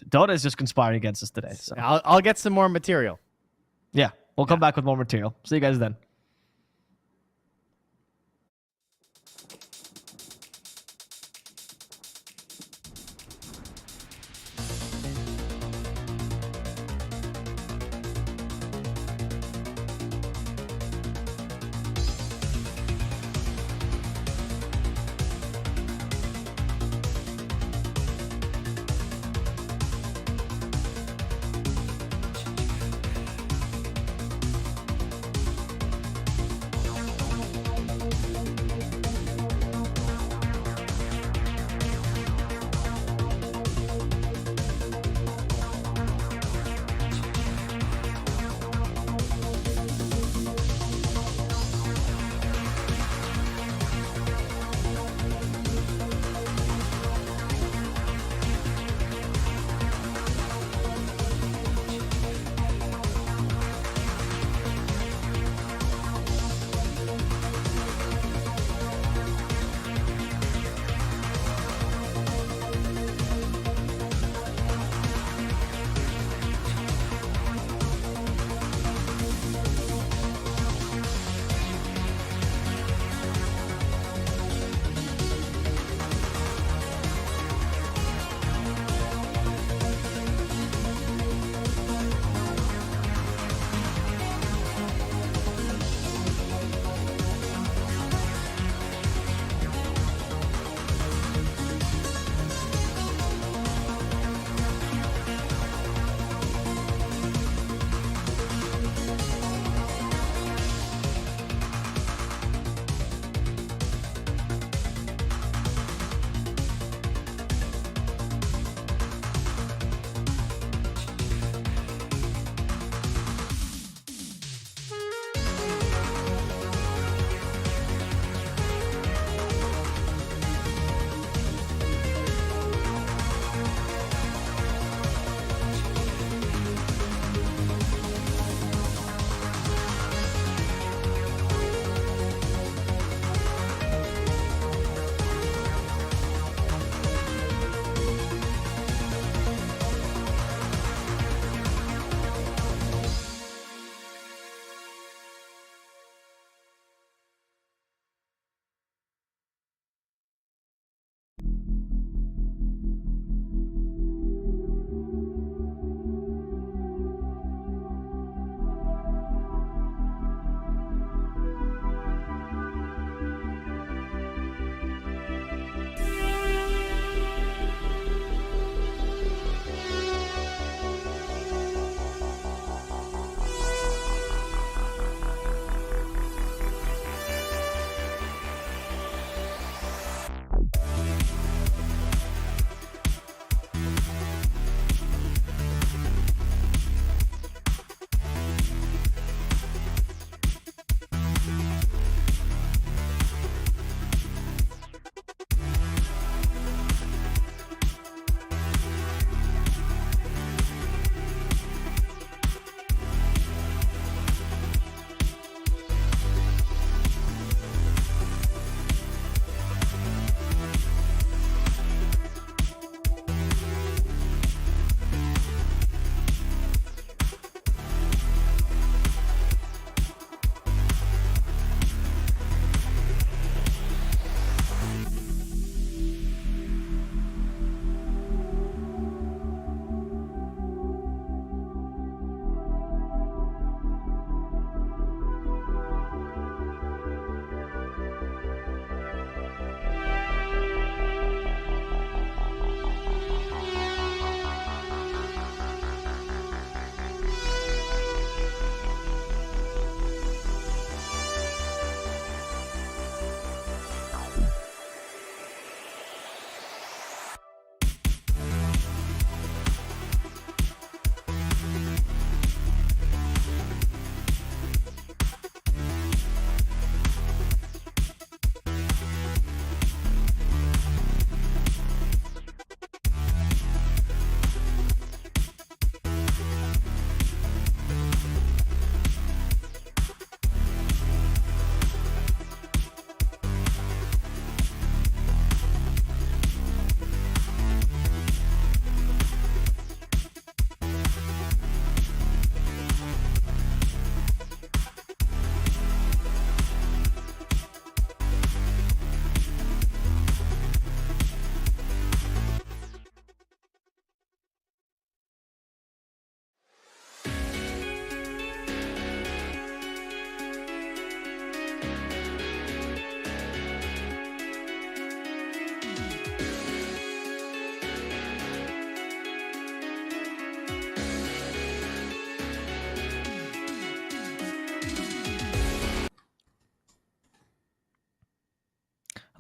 S1: Dota is just conspiring against us today. So
S3: I'll get some more material.
S1: yeah, we'll come back with more material. See you guys then.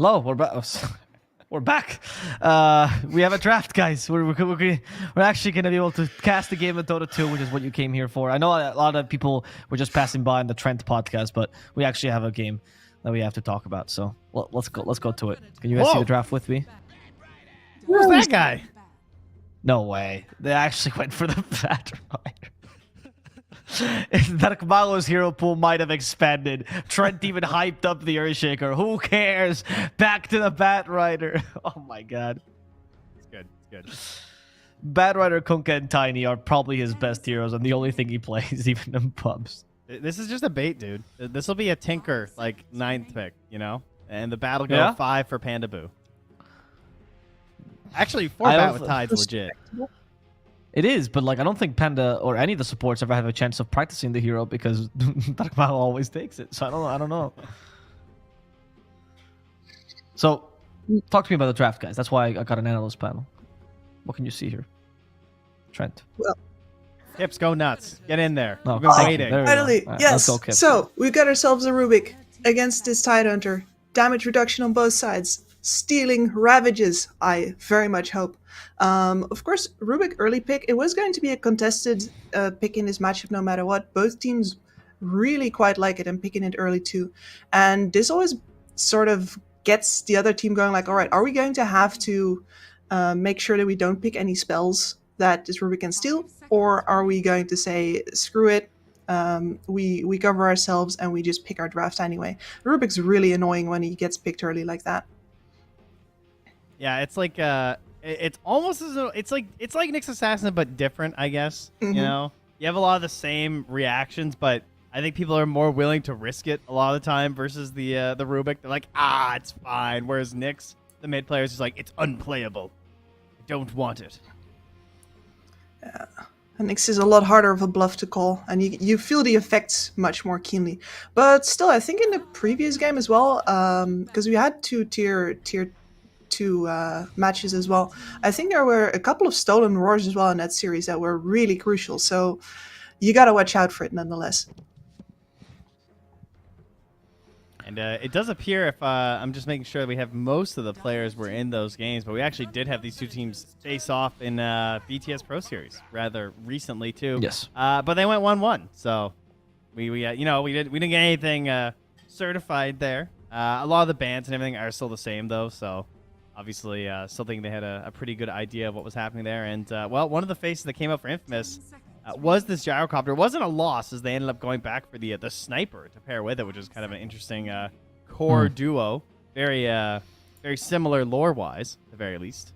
S1: Hello, we're back. We're back. We have a draft, guys. We're actually going to be able to cast a game of Dota 2, which is what you came here for. I know a lot of people were just passing by on the Trent podcast, but we actually have a game that we have to talk about. So let's go to it. Can you guys see the draft with me?
S3: Who's that guy?
S1: No way. They actually went for the Bat Rider. Darkmalo's hero pool might have expanded. Trent even hyped up the Earthshaker. Who cares? Back to the Bat Rider. Oh my god.
S3: It's good. It's good.
S1: Bat Rider, Kunkka, and Tiny are probably his best heroes, and the only thing he plays, even in pubs.
S3: This is just a bait, dude. This will be a Tinker, like, 9th pick, you know? And the Bat will go 5 for Panda Boo. Actually, 4 Bat with Tide's legit.
S1: It is, but like I don't think Panda or any of the supports ever have a chance of practicing the hero because Darkmalo always takes it. So I don't know. So talk to me about the draft, guys. That's why I got an analyst panel. What can you see here? Trent.
S2: Well,
S3: Kips, go nuts. Get in there.
S1: No,
S3: We've been waiting.
S2: Finally,
S1: right,
S2: yes.
S1: let's go,
S2: So we've got ourselves a Rubik against this Tidehunter. Damage reduction on both sides. Stealing ravages, I very much hope. Of course, Rubik early pick. It was going to be a contested pick in this matchup no matter what. Both teams really quite like it and picking it early too. And this always sort of gets the other team going like, all right, are we going to have to make sure that we don't pick any spells that this Rubik can steal? Or are we going to say, screw it, we cover ourselves and we just pick our draft anyway? Rubik's really annoying when he gets picked early like that.
S3: Yeah, it's like it's almost as though it's like Nyx Assassin but different, I guess.
S2: Mm-hmm.
S3: You know, you have a lot of the same reactions, but I think people are more willing to risk it a lot of the time versus the Rubik. They're like, it's fine. Whereas Nyx, the mid player, is just like, it's unplayable. I don't want it.
S2: Yeah. And Nyx is a lot harder of a bluff to call, and you feel the effects much more keenly. But still, I think in the previous game as well, because we had two tier 2 matches as well, I think there were a couple of stolen roars as well in that series that were really crucial. So you got to watch out for it nonetheless.
S3: And it does appear, if I'm just making sure that we have most of the players were in those games, but we actually did have these two teams face off in BTS Pro Series rather recently too.
S1: Yes.
S3: But they went 1-1, so we didn't get anything certified there. A lot of the bans and everything are still the same though, so obviously still think they had a pretty good idea of what was happening there. And well, one of the faces that came up for Infamous was this gyrocopter. It wasn't a loss, as they ended up going back for the sniper to pair with it, which is kind of an interesting core duo. Very similar lore-wise, at the very least.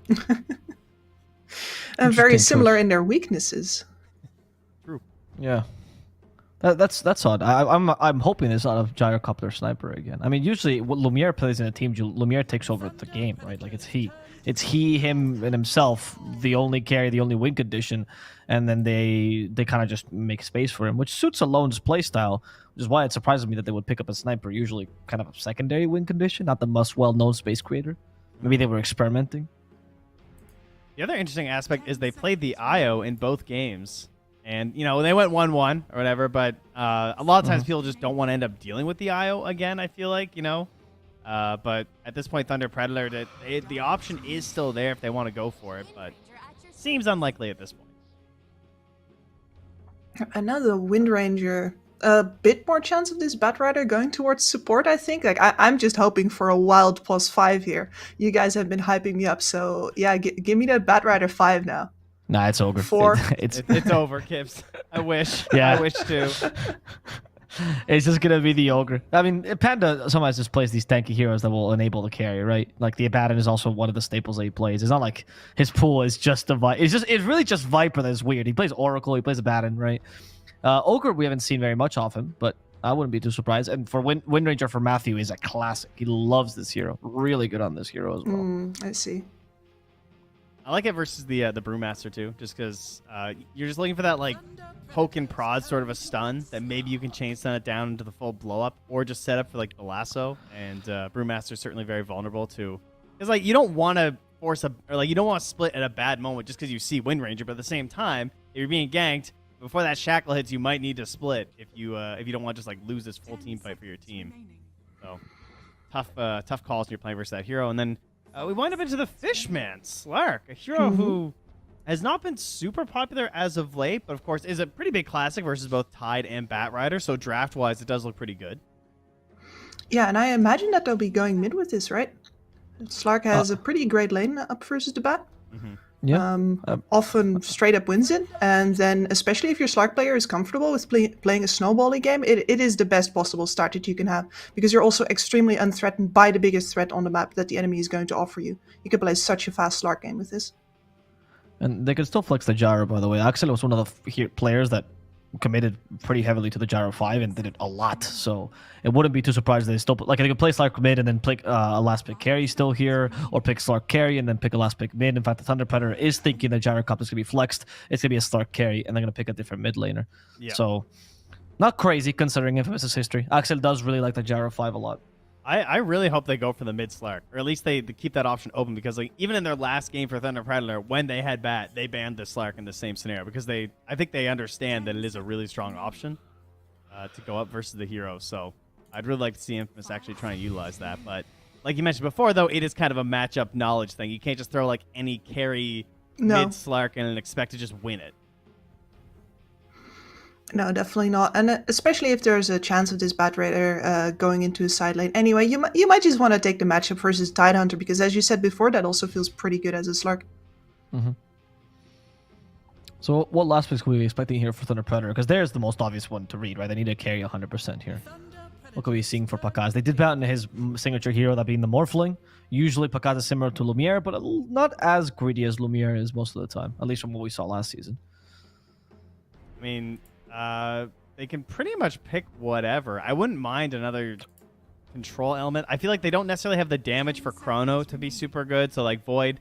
S2: And very similar in their weaknesses.
S3: True.
S1: Yeah. That's odd. I'm hoping it's not a gyrocopter sniper again. I mean, usually when Lumiere plays in a team, Lumiere takes over the game, right? Like it's he, him, and himself, the only carry, the only win condition, and then they kind of just make space for him, which suits Alone's playstyle, which is why it surprises me that they would pick up a sniper, usually kind of a secondary win condition, not the well-known space creator. Maybe they were experimenting.
S3: The other interesting aspect is they played the IO in both games. And, you know, they went 1-1 or whatever, but a lot of times people just don't want to end up dealing with the IO again, I feel like, you know. But at this point, Thunder Predator, the option is still there if they want to go for it, but seems unlikely at this point.
S2: Another Wind Ranger. A bit more chance of this Bat Rider going towards support, I think. Like I'm just hoping for a wild +5 here. You guys have been hyping me up, so yeah, give me that Bat Rider 5 now.
S1: Nah, it's over.
S2: 4.
S3: It's over, Kips. I wish.
S1: Yeah.
S3: I wish too.
S1: It's just gonna be the ogre. I mean, Panda sometimes just plays these tanky heroes that will enable the carry, right? Like the Abaddon is also one of the staples that he plays. It's not like his pool is just a it's really just Viper that's weird. He plays Oracle, he plays Abaddon, right? Ogre we haven't seen very much of him, but I wouldn't be too surprised. And for Wind Ranger for Matthew is a classic. He loves this hero. Really good on this hero as well.
S2: I see.
S3: I like it versus the Brewmaster too, just because you're just looking for that like poke and prod sort of a stun that maybe you can chain stun it down into the full blow up, or just set up for like the lasso. And Brewmaster is certainly very vulnerable to, because like you don't want to force you don't want to split at a bad moment just because you see Wind Ranger, but at the same time, if you're being ganked before that shackle hits, you might need to split if you don't want to just like lose this full team fight for your team. So tough calls when you're playing versus that hero. And then we wind up into the Fishman, Slark, a hero who has not been super popular as of late, but of course is a pretty big classic versus both Tide and Batrider. So draft-wise, it does look pretty good.
S2: Yeah, and I imagine that they'll be going mid with this, right? Slark has a pretty great lane up versus the Bat.
S1: Yeah.
S2: Often straight up wins it, and then especially if your Slark player is comfortable with playing a snowbally game, it is the best possible start that you can have, because you're also extremely unthreatened by the biggest threat on the map that the enemy is going to offer you. You can play such a fast Slark game with this.
S1: And they can still flex the gyro, by the way. Axel was one of the players that committed pretty heavily to the gyro 5 and did it a lot. So it wouldn't be too surprised they still like they could play Slark mid and then pick a last pick carry still here, or pick Slark carry and then pick a last pick mid. In fact, the Thunder Predator is thinking the gyro cup is gonna be flexed. It's gonna be a Slark carry, and they're gonna pick a different mid laner. Yeah. So not crazy considering Infamous's history. Axel does really like the gyro 5 a lot.
S3: I really hope they go for the mid Slark, or at least they keep that option open, because like even in their last game for Thunder Predator, when they had Bat, they banned the Slark in the same scenario, because I think they understand that it is a really strong option to go up versus the hero. So I'd really like to see Infamous actually try and utilize that. But like you mentioned before, though, it is kind of a matchup knowledge thing. You can't just throw like any carry mid Slark and expect to just win it.
S2: No, definitely not. And especially if there's a chance of this Batrider going into a side lane. Anyway, you might just want to take the matchup versus Tidehunter, because as you said before, that also feels pretty good as a Slark.
S1: So what last picks could we be expecting here for Thunder Predator? Because there's the most obvious one to read, right? They need to carry 100% here. What could we be seeing for Pakaz? They did patent his signature hero, that being the Morphling. Usually Pakaz is similar to Lumiere, but not as greedy as Lumiere is most of the time, at least from what we saw last season.
S3: I mean, they can pretty much pick whatever. I wouldn't mind another control element. I feel like they don't necessarily have the damage for Chrono to be super good. So like Void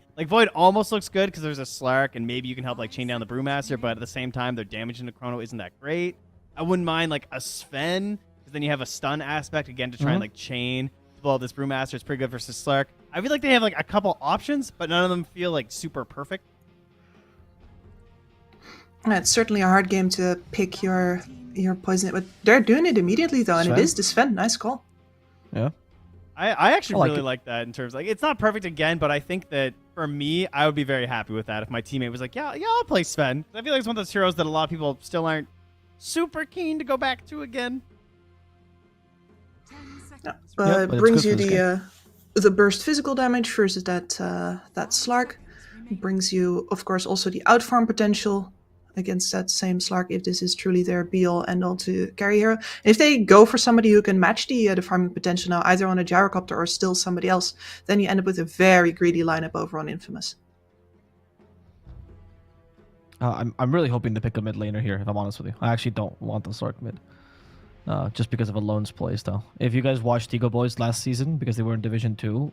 S3: almost looks good because there's a Slark, and maybe you can help like chain down the Brewmaster, but at the same time, their damage into Chrono isn't that great. I wouldn't mind like a Sven, because then you have a stun aspect again to try and like chain to blow up this Brewmaster. It's pretty good versus Slark. I feel like they have like a couple options, but none of them feel like super perfect.
S2: It's certainly a hard game to pick your poison, but they're doing it immediately though, and
S1: Sven?
S2: it is the Sven. Nice call.
S1: Yeah.
S3: I actually really like that in terms of, like, it's not perfect again, but I think that for me, I would be very happy with that if my teammate was like, yeah, I'll play Sven. I feel like it's one of those heroes that a lot of people still aren't super keen to go back to again.
S2: It brings you the burst physical damage versus that Slark. It brings you, of course, also the outfarm potential against that same Slark, if this is truly their be-all end-all to carry hero. And if they go for somebody who can match the farming potential now, either on a Gyrocopter or still somebody else, then you end up with a very greedy lineup over on Infamous.
S1: I'm really hoping to pick a mid laner here, if I'm honest with you. I actually don't want the Slark mid. Just because of Alone's playstyle. If you guys watched Tigo Boys last season, because they were in Division 2,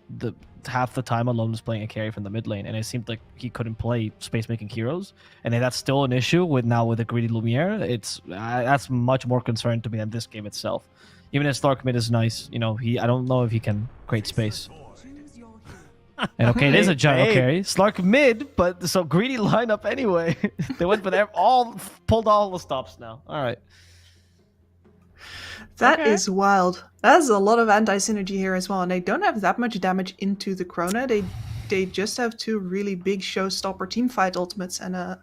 S1: half the time Alone was playing a carry from the mid lane, and it seemed like he couldn't play space-making heroes. And that's still an issue with the greedy Lumiere. That's much more concerning to me than this game itself. Even if Slark mid is nice, I don't know if he can create space. And okay, it is a gyro carry. Slark mid, but so greedy lineup anyway. They went for pulled all the stops now. All right.
S2: That is wild. That's a lot of anti-synergy here as well, and they don't have that much damage into the Krona. They just have two really big showstopper teamfight ultimates and a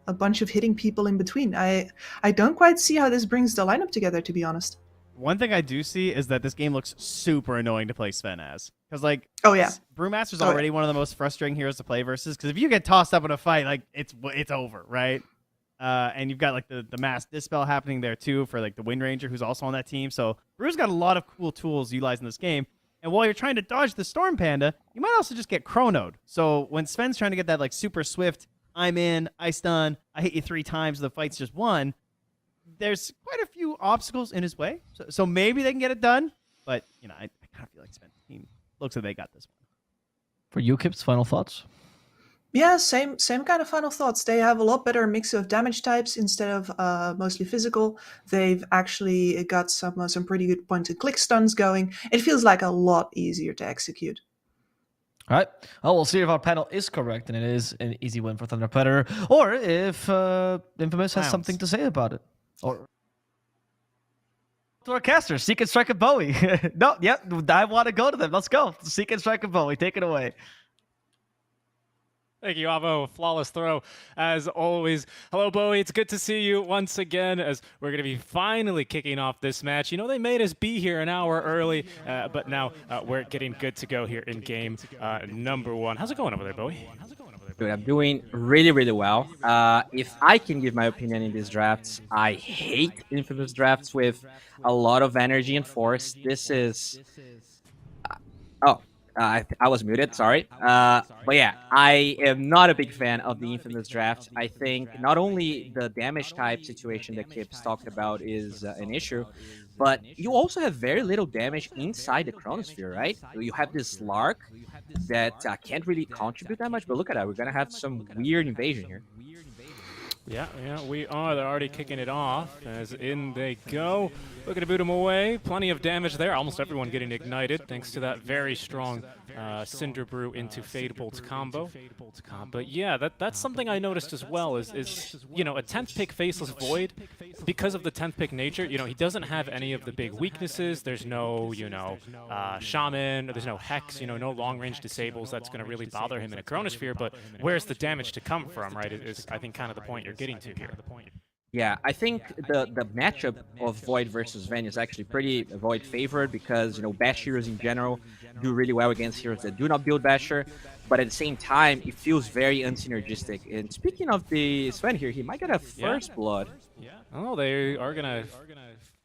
S2: bunch of hitting people in between. I don't quite see how this brings the lineup together, to be honest.
S3: One thing I do see is that this game looks super annoying to play Sven as. Because, like, Brewmaster's already one of the most frustrating heroes to play versus. Because if you get tossed up in a fight, like, it's over, right? And you've got like the mass dispel happening there too for like the Wind Ranger, who's also on that team. So Brew's got a lot of cool tools utilized in this game. And while you're trying to dodge the Storm Panda, you might also just get chronoed. So when Sven's trying to get that like super swift, I'm in, I stun, I hit you 3 times, the fight's just won, there's quite a few obstacles in his way. So maybe they can get it done. But I kind of feel like Sven's team looks like they got this one.
S1: For you, Kips, final thoughts?
S2: Yeah, same kind of final thoughts. They have a lot better mix of damage types instead of mostly physical. They've actually got some pretty good point-and-click stuns going. It feels like a lot easier to execute.
S1: All right. Oh, we'll see if our panel is correct and it is an easy win for Thunder Predator, or if Infamous has something to say about it. Or to our casters, SeekNStrike and Bowie. No, yeah, I want to go to them. Let's go. SeekNStrike and Bowie, take it away.
S4: Thank you, Avo. Flawless throw, as always. Hello, Bowie. It's good to see you once again, as we're going to be finally kicking off this match. You know, they made us be here an hour early, but now we're getting good to go here in game number 1. How's it going over there, Bowie?
S5: Dude, I'm doing really, really well. If I can give my opinion in these drafts, I hate infamous drafts with a lot of energy and force. This is... I was muted, sorry. But yeah, I am not a big fan of the infamous draft. I think not only the damage type situation that Kip's talked about is an issue, but you also have very little damage inside the Chronosphere, right? You have this Lark that can't really contribute that much, but look at that. We're going to have some weird invasion here.
S4: Yeah, we are. They're already kicking it off, as in they go. Looking to boot him away. Plenty of damage there. Almost everyone getting ignited, thanks to that very strong Cinder Brew into Fade Bolt combo. But yeah, that's something I noticed as well, is you know, a 10th pick Faceless Void, because of the 10th pick nature, you know, he doesn't have any of the big weaknesses. There's no, you know, Shaman, there's no Hex, you know, no long-range disables that's going to really bother him in a Chronosphere, but where's the damage to come from, right, is I think kind of the point you're getting to here.
S5: Yeah, I think the matchup of Void versus Ven is actually pretty Void favored because, you know, Bash heroes in general do really well against heroes that do not build Basher, but at the same time, it feels very unsynergistic. And speaking of the Sven here, he might get a first blood.
S4: Yeah. Oh, they are going to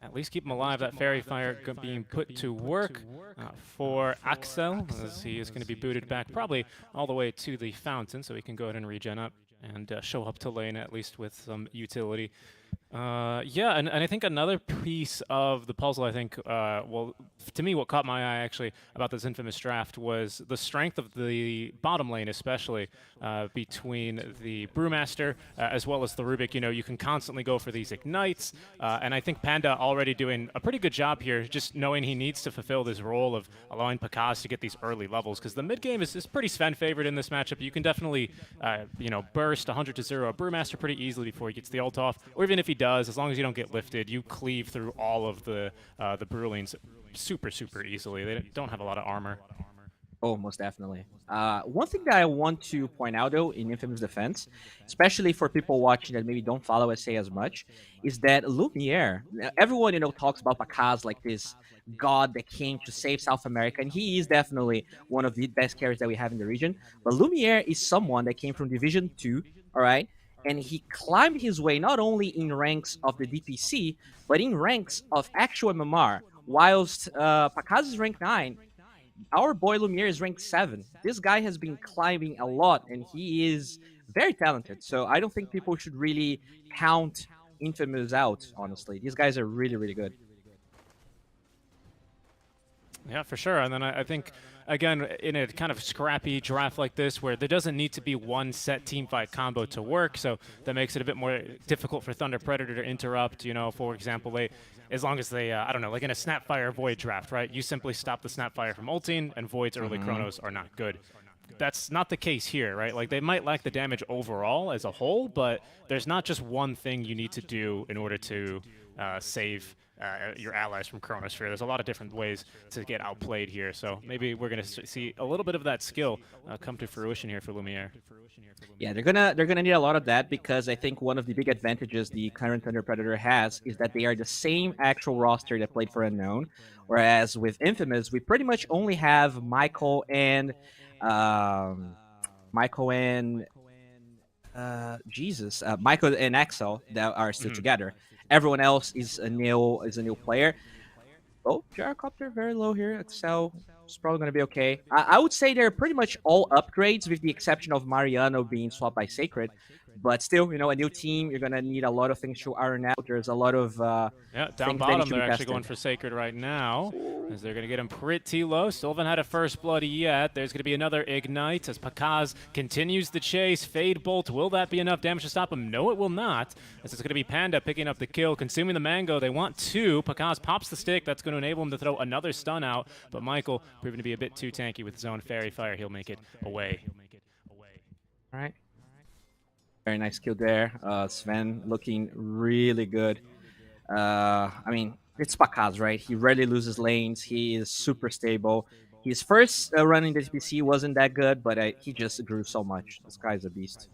S4: at least keep him alive. That Fairy Fire being put to work for Axel, as he is going to be booted back probably all the way to the fountain, so he can go ahead and regen up and show up to lane at least with some utility. Yeah, and I think another piece of the puzzle, I think, well, to me, what caught my eye actually about this infamous draft was the strength of the bottom lane, especially between the Brewmaster as well as the Rubik. You know, you can constantly go for these ignites, and I think Panda already doing a pretty good job here, just knowing he needs to fulfill this role of allowing Pakaz to get these early levels, because the mid game is pretty Sven favored in this matchup. You can definitely, you know, burst 100-0 a Brewmaster pretty easily before he gets the ult off, or even if he does, as long as you don't get lifted, you cleave through all of the Brewlings super easily. They don't have a lot of armor.
S5: Oh, most definitely. One thing that I want to point out, though, in Infamous defense, especially for people watching that maybe don't follow SA as much, is that Lumiere, everyone, you know, talks about Pakaz like this god that came to save South America, and he is definitely one of the best carries that we have in the region. But Lumiere is someone that came from Division 2, all right? And he climbed his way not only in ranks of the DPC, but in ranks of actual MMR. Whilst Pakaz is rank 9, our boy Lumiere is rank 7. This guy has been climbing a lot, and he is very talented. So I don't think people should really count Infamous out, honestly. These guys are really good.
S4: Yeah, for sure. And then I think, again, in a kind of scrappy draft like this, where there doesn't need to be one set teamfight combo to work, so that makes it a bit more difficult for Thunder Predator to interrupt. You know, for example, as long as they, I don't know, like in a Snapfire Void draft, right? You simply stop the Snapfire from ulting, and Void's early chronos are not good. That's not the case here, right? Like, they might lack the damage overall as a whole, but there's not just one thing you need to do in order to save your allies from Chronosphere. There's a lot of different ways to get outplayed here, so maybe we're going to see a little bit of that skill come to fruition here for Lumiere.
S5: Yeah, they're gonna need a lot of that, because I think one of the big advantages the current Thunder Predator has is that they are the same actual roster that played for Unknown, whereas with Infamous we pretty much only have Michael and Michael and Axel that are still together. Everyone else is a new player. Oh, Gyrocopter very low here. Excel is probably going to be okay. I would say they're pretty much all upgrades, with the exception of Mariano being swapped by Sacred. But still, you know, a new team, you're going to need a lot of things to iron out. There's a lot of
S4: yeah, down bottom, they're actually going for Sacred right now, as they're going to get him pretty low. Still haven't had a first blood yet. There's going to be another Ignite as Pakaz continues the chase. Fade Bolt, will that be enough damage to stop him? No, it will not, as it's going to be Panda picking up the kill, consuming the Mango. They want 2. Pakaz pops the stick. That's going to enable him to throw another stun out, but Michael proving to be a bit too tanky with his own Fairy Fire. He'll make it away.
S5: All right. Very nice kill there. Sven looking really good. I mean, it's Pakaz, right? He rarely loses lanes. He is super stable. His first run in the DPC wasn't that good, but he just grew so much. This guy's a beast.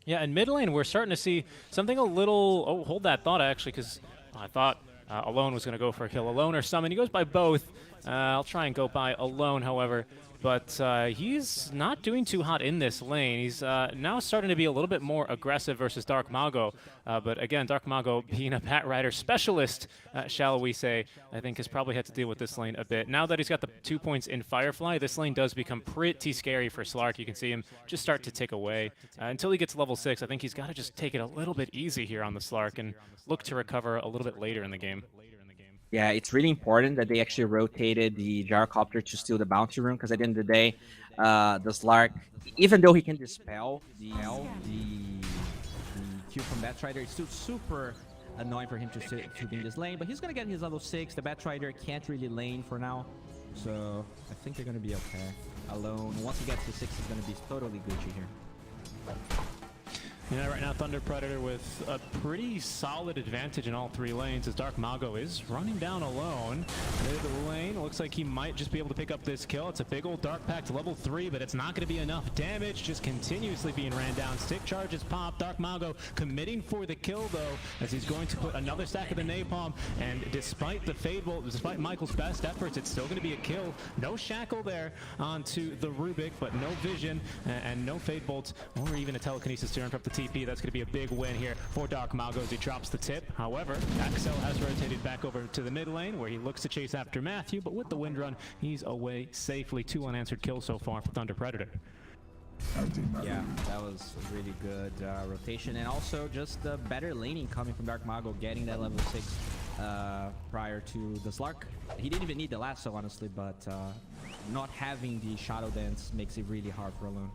S4: Yeah, in mid lane, we're starting to see something a little... Oh, hold that thought, actually, because I thought Alone was going to go for a kill. Alone or Summon. He goes by both. I'll try and go by Alone, however. But he's not doing too hot in this lane. He's now starting to be a little bit more aggressive versus Dark Mago. But again, Dark Mago being a Bat Rider specialist, shall we say, I think has probably had to deal with this lane a bit. Now that he's got the 2 points in Firefly, this lane does become pretty scary for Slark. You can see him just start to tick away. Until he gets level 6, I think he's got to just take it a little bit easy here on the Slark and look to recover a little bit later in the game.
S5: Yeah, it's really important that they actually rotated the Gyrocopter to steal the bounty room, because at the end of the day, the Slark, even though he can dispel the Q from Batrider, it's still super annoying for him to be in this lane, but he's going to get his level 6. The Batrider can't really lane for now, so I think they're going to be okay. Alone, once he gets to 6, he's going to be totally Gucci here.
S4: Yeah, right now Thunder Predator with a pretty solid advantage in all 3 lanes as Dark Mago is running down Alone. The lane looks like he might just be able to pick up this kill. It's a big old Dark Pact to level 3, but it's not going to be enough damage, just continuously being ran down. Stick charges pop. Dark Mago committing for the kill, though, as he's going to put another stack of the Napalm, and despite the Fade Bolt, despite Michael's best efforts, it's still going to be a kill. No Shackle there onto the Rubik, but no Vision and no Fade Bolt, or even a Telekinesis to interrupt the TP. That's going to be a big win here for Dark Mago as he drops the tip. However, Axel has rotated back over to the mid lane where he looks to chase after Matthew, but with the wind run, he's away safely. 2 unanswered kills so far for Thunder Predator.
S5: Yeah, that was a really good rotation, and also just the better laning coming from Dark Mago, getting that level 6 prior to the Slark. He didn't even need the lasso, honestly, but not having the Shadow Dance makes it really hard for Alone.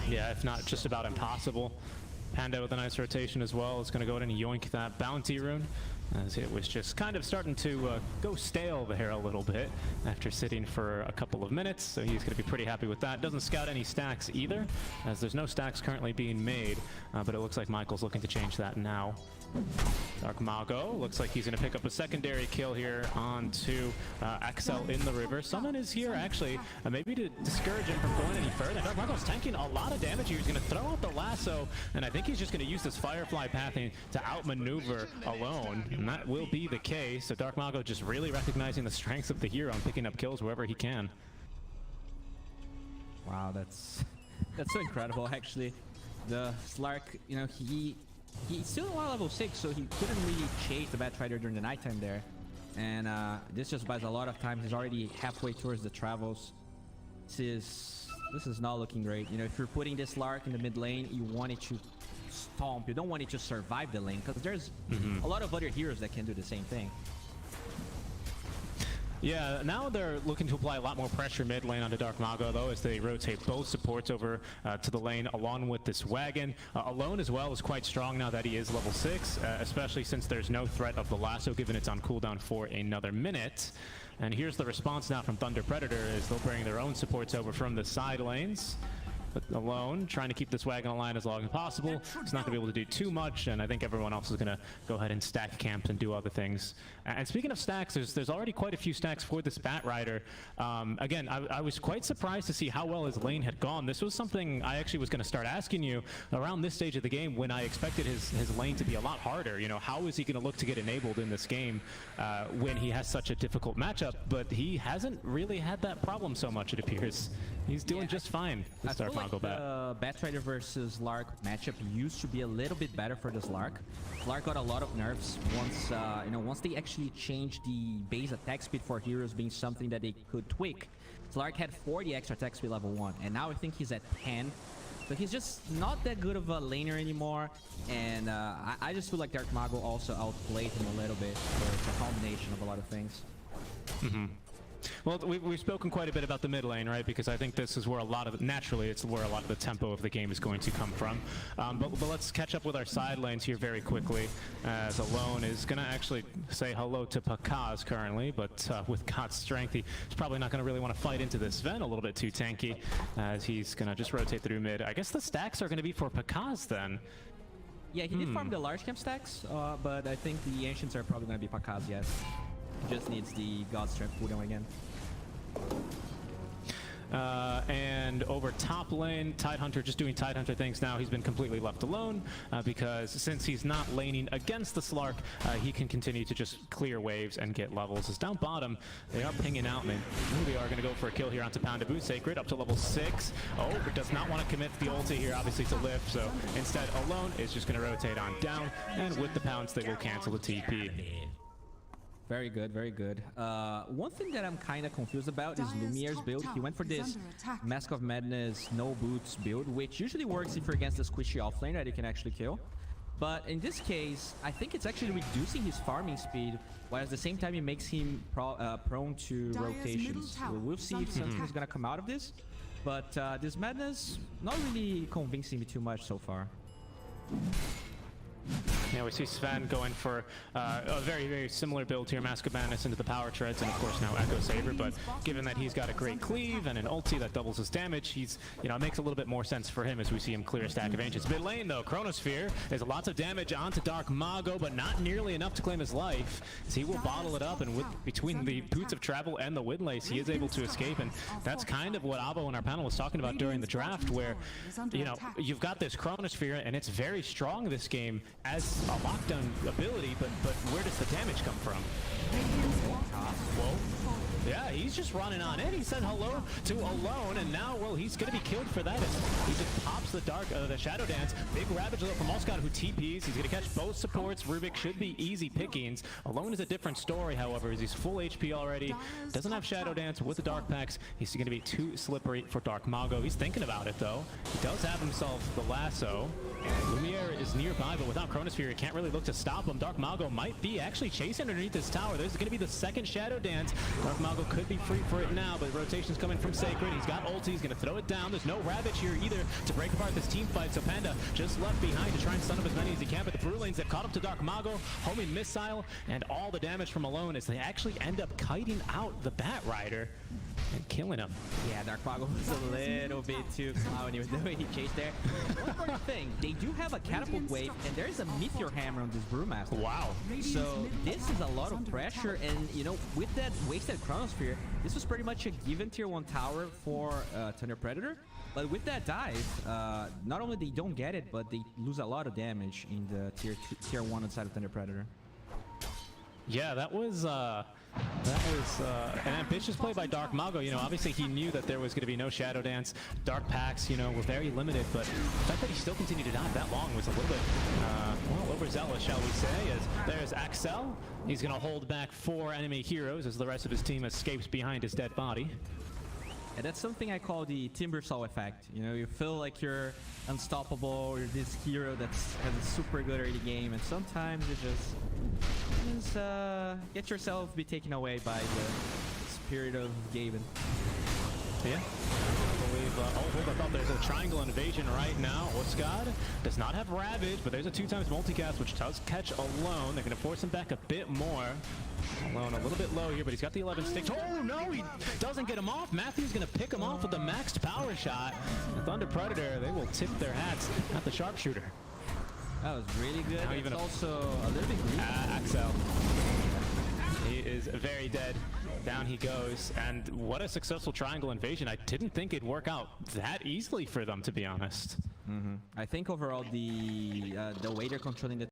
S4: Yeah, if not just about impossible. Panda with a nice rotation as well. It's going to go ahead and yoink that bounty rune, as it was just kind of starting to go stale there a little bit after sitting for a couple of minutes, so he's going to be pretty happy with that. Doesn't scout any stacks either, as there's no stacks currently being made, but it looks like Michael's looking to change that now. Dark Mago looks like he's going to pick up a secondary kill here onto Axel in the river. Someone is here actually, maybe to discourage him from going any further. Dark Mago's tanking a lot of damage here. He's going to throw out the lasso, and I think he's just going to use this Firefly pathing to outmaneuver Alone, and that will be the case. So Dark Mago just really recognizing the strengths of the hero and picking up kills wherever he can.
S5: Wow, that's so incredible, actually. The Slark, you know, he's still on level 6, so he couldn't really chase the Batrider during the nighttime there. And this just buys a lot of time. He's already halfway towards the travels. This is not looking great. You know, if you're putting this Slark in the mid lane, you want it to stomp. You don't want it to survive the lane, because there's a lot of other heroes that can do the same thing.
S4: Yeah, now they're looking to apply a lot more pressure mid lane onto Dark Mago, though, as they rotate both supports over to the lane along with this wagon. Alone as well is quite strong now that he is level 6, especially since there's no threat of the lasso, given it's on cooldown for another minute. And here's the response now from Thunder Predator, as they'll bring their own supports over from the side lanes. But Alone trying to keep this wagon aligned as long as possible. He's not going to be able to do too much, and I think everyone else is going to go ahead and stack camps and do other things. And speaking of stacks, there's already quite a few stacks for this Bat Rider. Again, I was quite surprised to see how well his lane had gone. This was something I actually was going to start asking you around this stage of the game, when I expected his lane to be a lot harder. You know, how is he going to look to get enabled in this game when he has such a difficult matchup? But he hasn't really had that problem so much, it appears. He's doing just fine, this Dark Mago Bat.
S5: Batrider versus Lark matchup used to be a little bit better for this Lark. Lark got a lot of nerfs once, once they actually changed the base attack speed for heroes being something that they could tweak. Lark had 40 extra attack speed level 1, and now I think he's at 10. So he's just not that good of a laner anymore, and I just feel like Dark Mago also outplayed him a little bit. So it's a combination of a lot of things.
S4: Well, we've spoken quite a bit about the mid lane, right? Because I think this is where naturally, it's where a lot of the tempo of the game is going to come from. But let's catch up with our side lanes here very quickly, as Alone is going to actually say hello to Pakaz currently, but with God's strength, he's probably not going to really want to fight into this Sven, a little bit too tanky, as he's going to just rotate through mid. I guess the stacks are going to be for Pakaz then.
S5: Yeah, he did farm the large camp stacks, but I think the Ancients are probably going to be Pakaz, yes. He just needs the God Strength cooldown again.
S4: And over top lane, Tidehunter just doing Tidehunter things now. He's been completely left alone because since he's not laning against the Slark, he can continue to just clear waves and get levels. As down bottom, they are pinging out, man. They are going to go for a kill here onto Poundaboo Sacred up to level 6. Oh, but does not want to commit the ulti here, obviously, to lift. So instead, alone is just going to rotate on down. And with the pounds, they will cancel the TP.
S5: Very good, very good. One thing that I'm kind of confused about is Lumiere's build. He went for this Mask of Madness, no boots build, which usually works if you're against a squishy offlane that you can actually kill. But in this case, I think it's actually reducing his farming speed, while at the same time it makes him prone to rotations. We'll see if something is going to come out of this. But this Madness, not really convincing me too much so far.
S4: Yeah, we see Sven going for a very, very similar build here. Mask of Madness into the Power Treads, and of course now Echo Saber. But given that he's got a great cleave and an ulti that doubles his damage, he's, you know, it makes a little bit more sense for him as we see him clear a stack of Ancients. Mid lane though, Chronosphere is lots of damage onto Dark Mago, but not nearly enough to claim his life. As he will bottle it up, and with between the Boots of Travel and the Windlace, he is able to escape. And that's kind of what Abo in our panel was talking about during the draft, where, you know, you've got this Chronosphere and it's very strong this game as a lockdown ability, but where does the damage come from? Whoa. Yeah, he's just running on in. He said hello to Alone, and now, well, he's going to be killed for that. He just pops the Shadow Dance. Big Ravage though from Allscott, who TPs. He's going to catch both supports. Rubik should be easy pickings. Alone is a different story, however, as he's full HP already. Doesn't have Shadow Dance with the Dark Packs. He's going to be too slippery for Dark Mago. He's thinking about it, though. He does have himself the lasso. And Lumiere is nearby, but without Chronosphere, he can't really look to stop him. Dark Mago might be actually chasing underneath this tower. There's going to be the second Shadow Dance. Dark Mago could be free for it now, but rotation's coming from Sacred. He's got ulti. He's going to throw it down. There's no Ravage here either to break apart this team fight, so Panda just left behind to try and stun up as many as he can, but the Brulanes have caught up to Dark Mago, homing Missile, and all the damage from Alone as they actually end up kiting out the Bat Rider and killing him.
S5: Yeah, Dark Mago was a little bit too clowny with the way he chased there. One more thing, they do have a Catapult Wave, and there is a Meteor Hammer on this Brewmaster.
S4: Wow.
S5: So this is a lot of pressure, and you know, with that wasted Chronosphere, this was pretty much a given tier 1 tower for Thunder Predator. But with that dive, not only they don't get it, but they lose a lot of damage in the tier 1 inside of Thunder Predator.
S4: Yeah, that was an ambitious play by Dark Mago. You know, obviously he knew that there was going to be no Shadow Dance. Dark Packs, you know, were very limited, but the fact that he still continued to dive that long was a little bit, well, overzealous, shall we say, as there's Axel. He's going to hold back 4 enemy heroes as the rest of his team escapes behind his dead body.
S5: And that's something I call the Timbersaw effect. You know, you feel like you're unstoppable, you're this hero that has a super good early game, and sometimes you just get yourself be taken away by the spirit of Gaben.
S4: Yeah. I believe, oh, hold up, there's a triangle invasion right now. Oscad does not have Ravage, but there's a 2x multicast, which does catch Alone. They're going to force him back a bit more. Alone a little bit low here, but he's got the 11 sticks. Oh, no, he doesn't get him off. Matthew's going to pick him off with the maxed power shot. The Thunder Predator, they will tip their hats at the sharpshooter.
S5: That was really good.
S4: Now even
S5: also a little bit greedy.
S4: Axel. He is very dead. Down he goes. And what a successful triangle invasion. I didn't think it'd work out that easily for them, to be honest.
S5: I think overall the way they're controlling the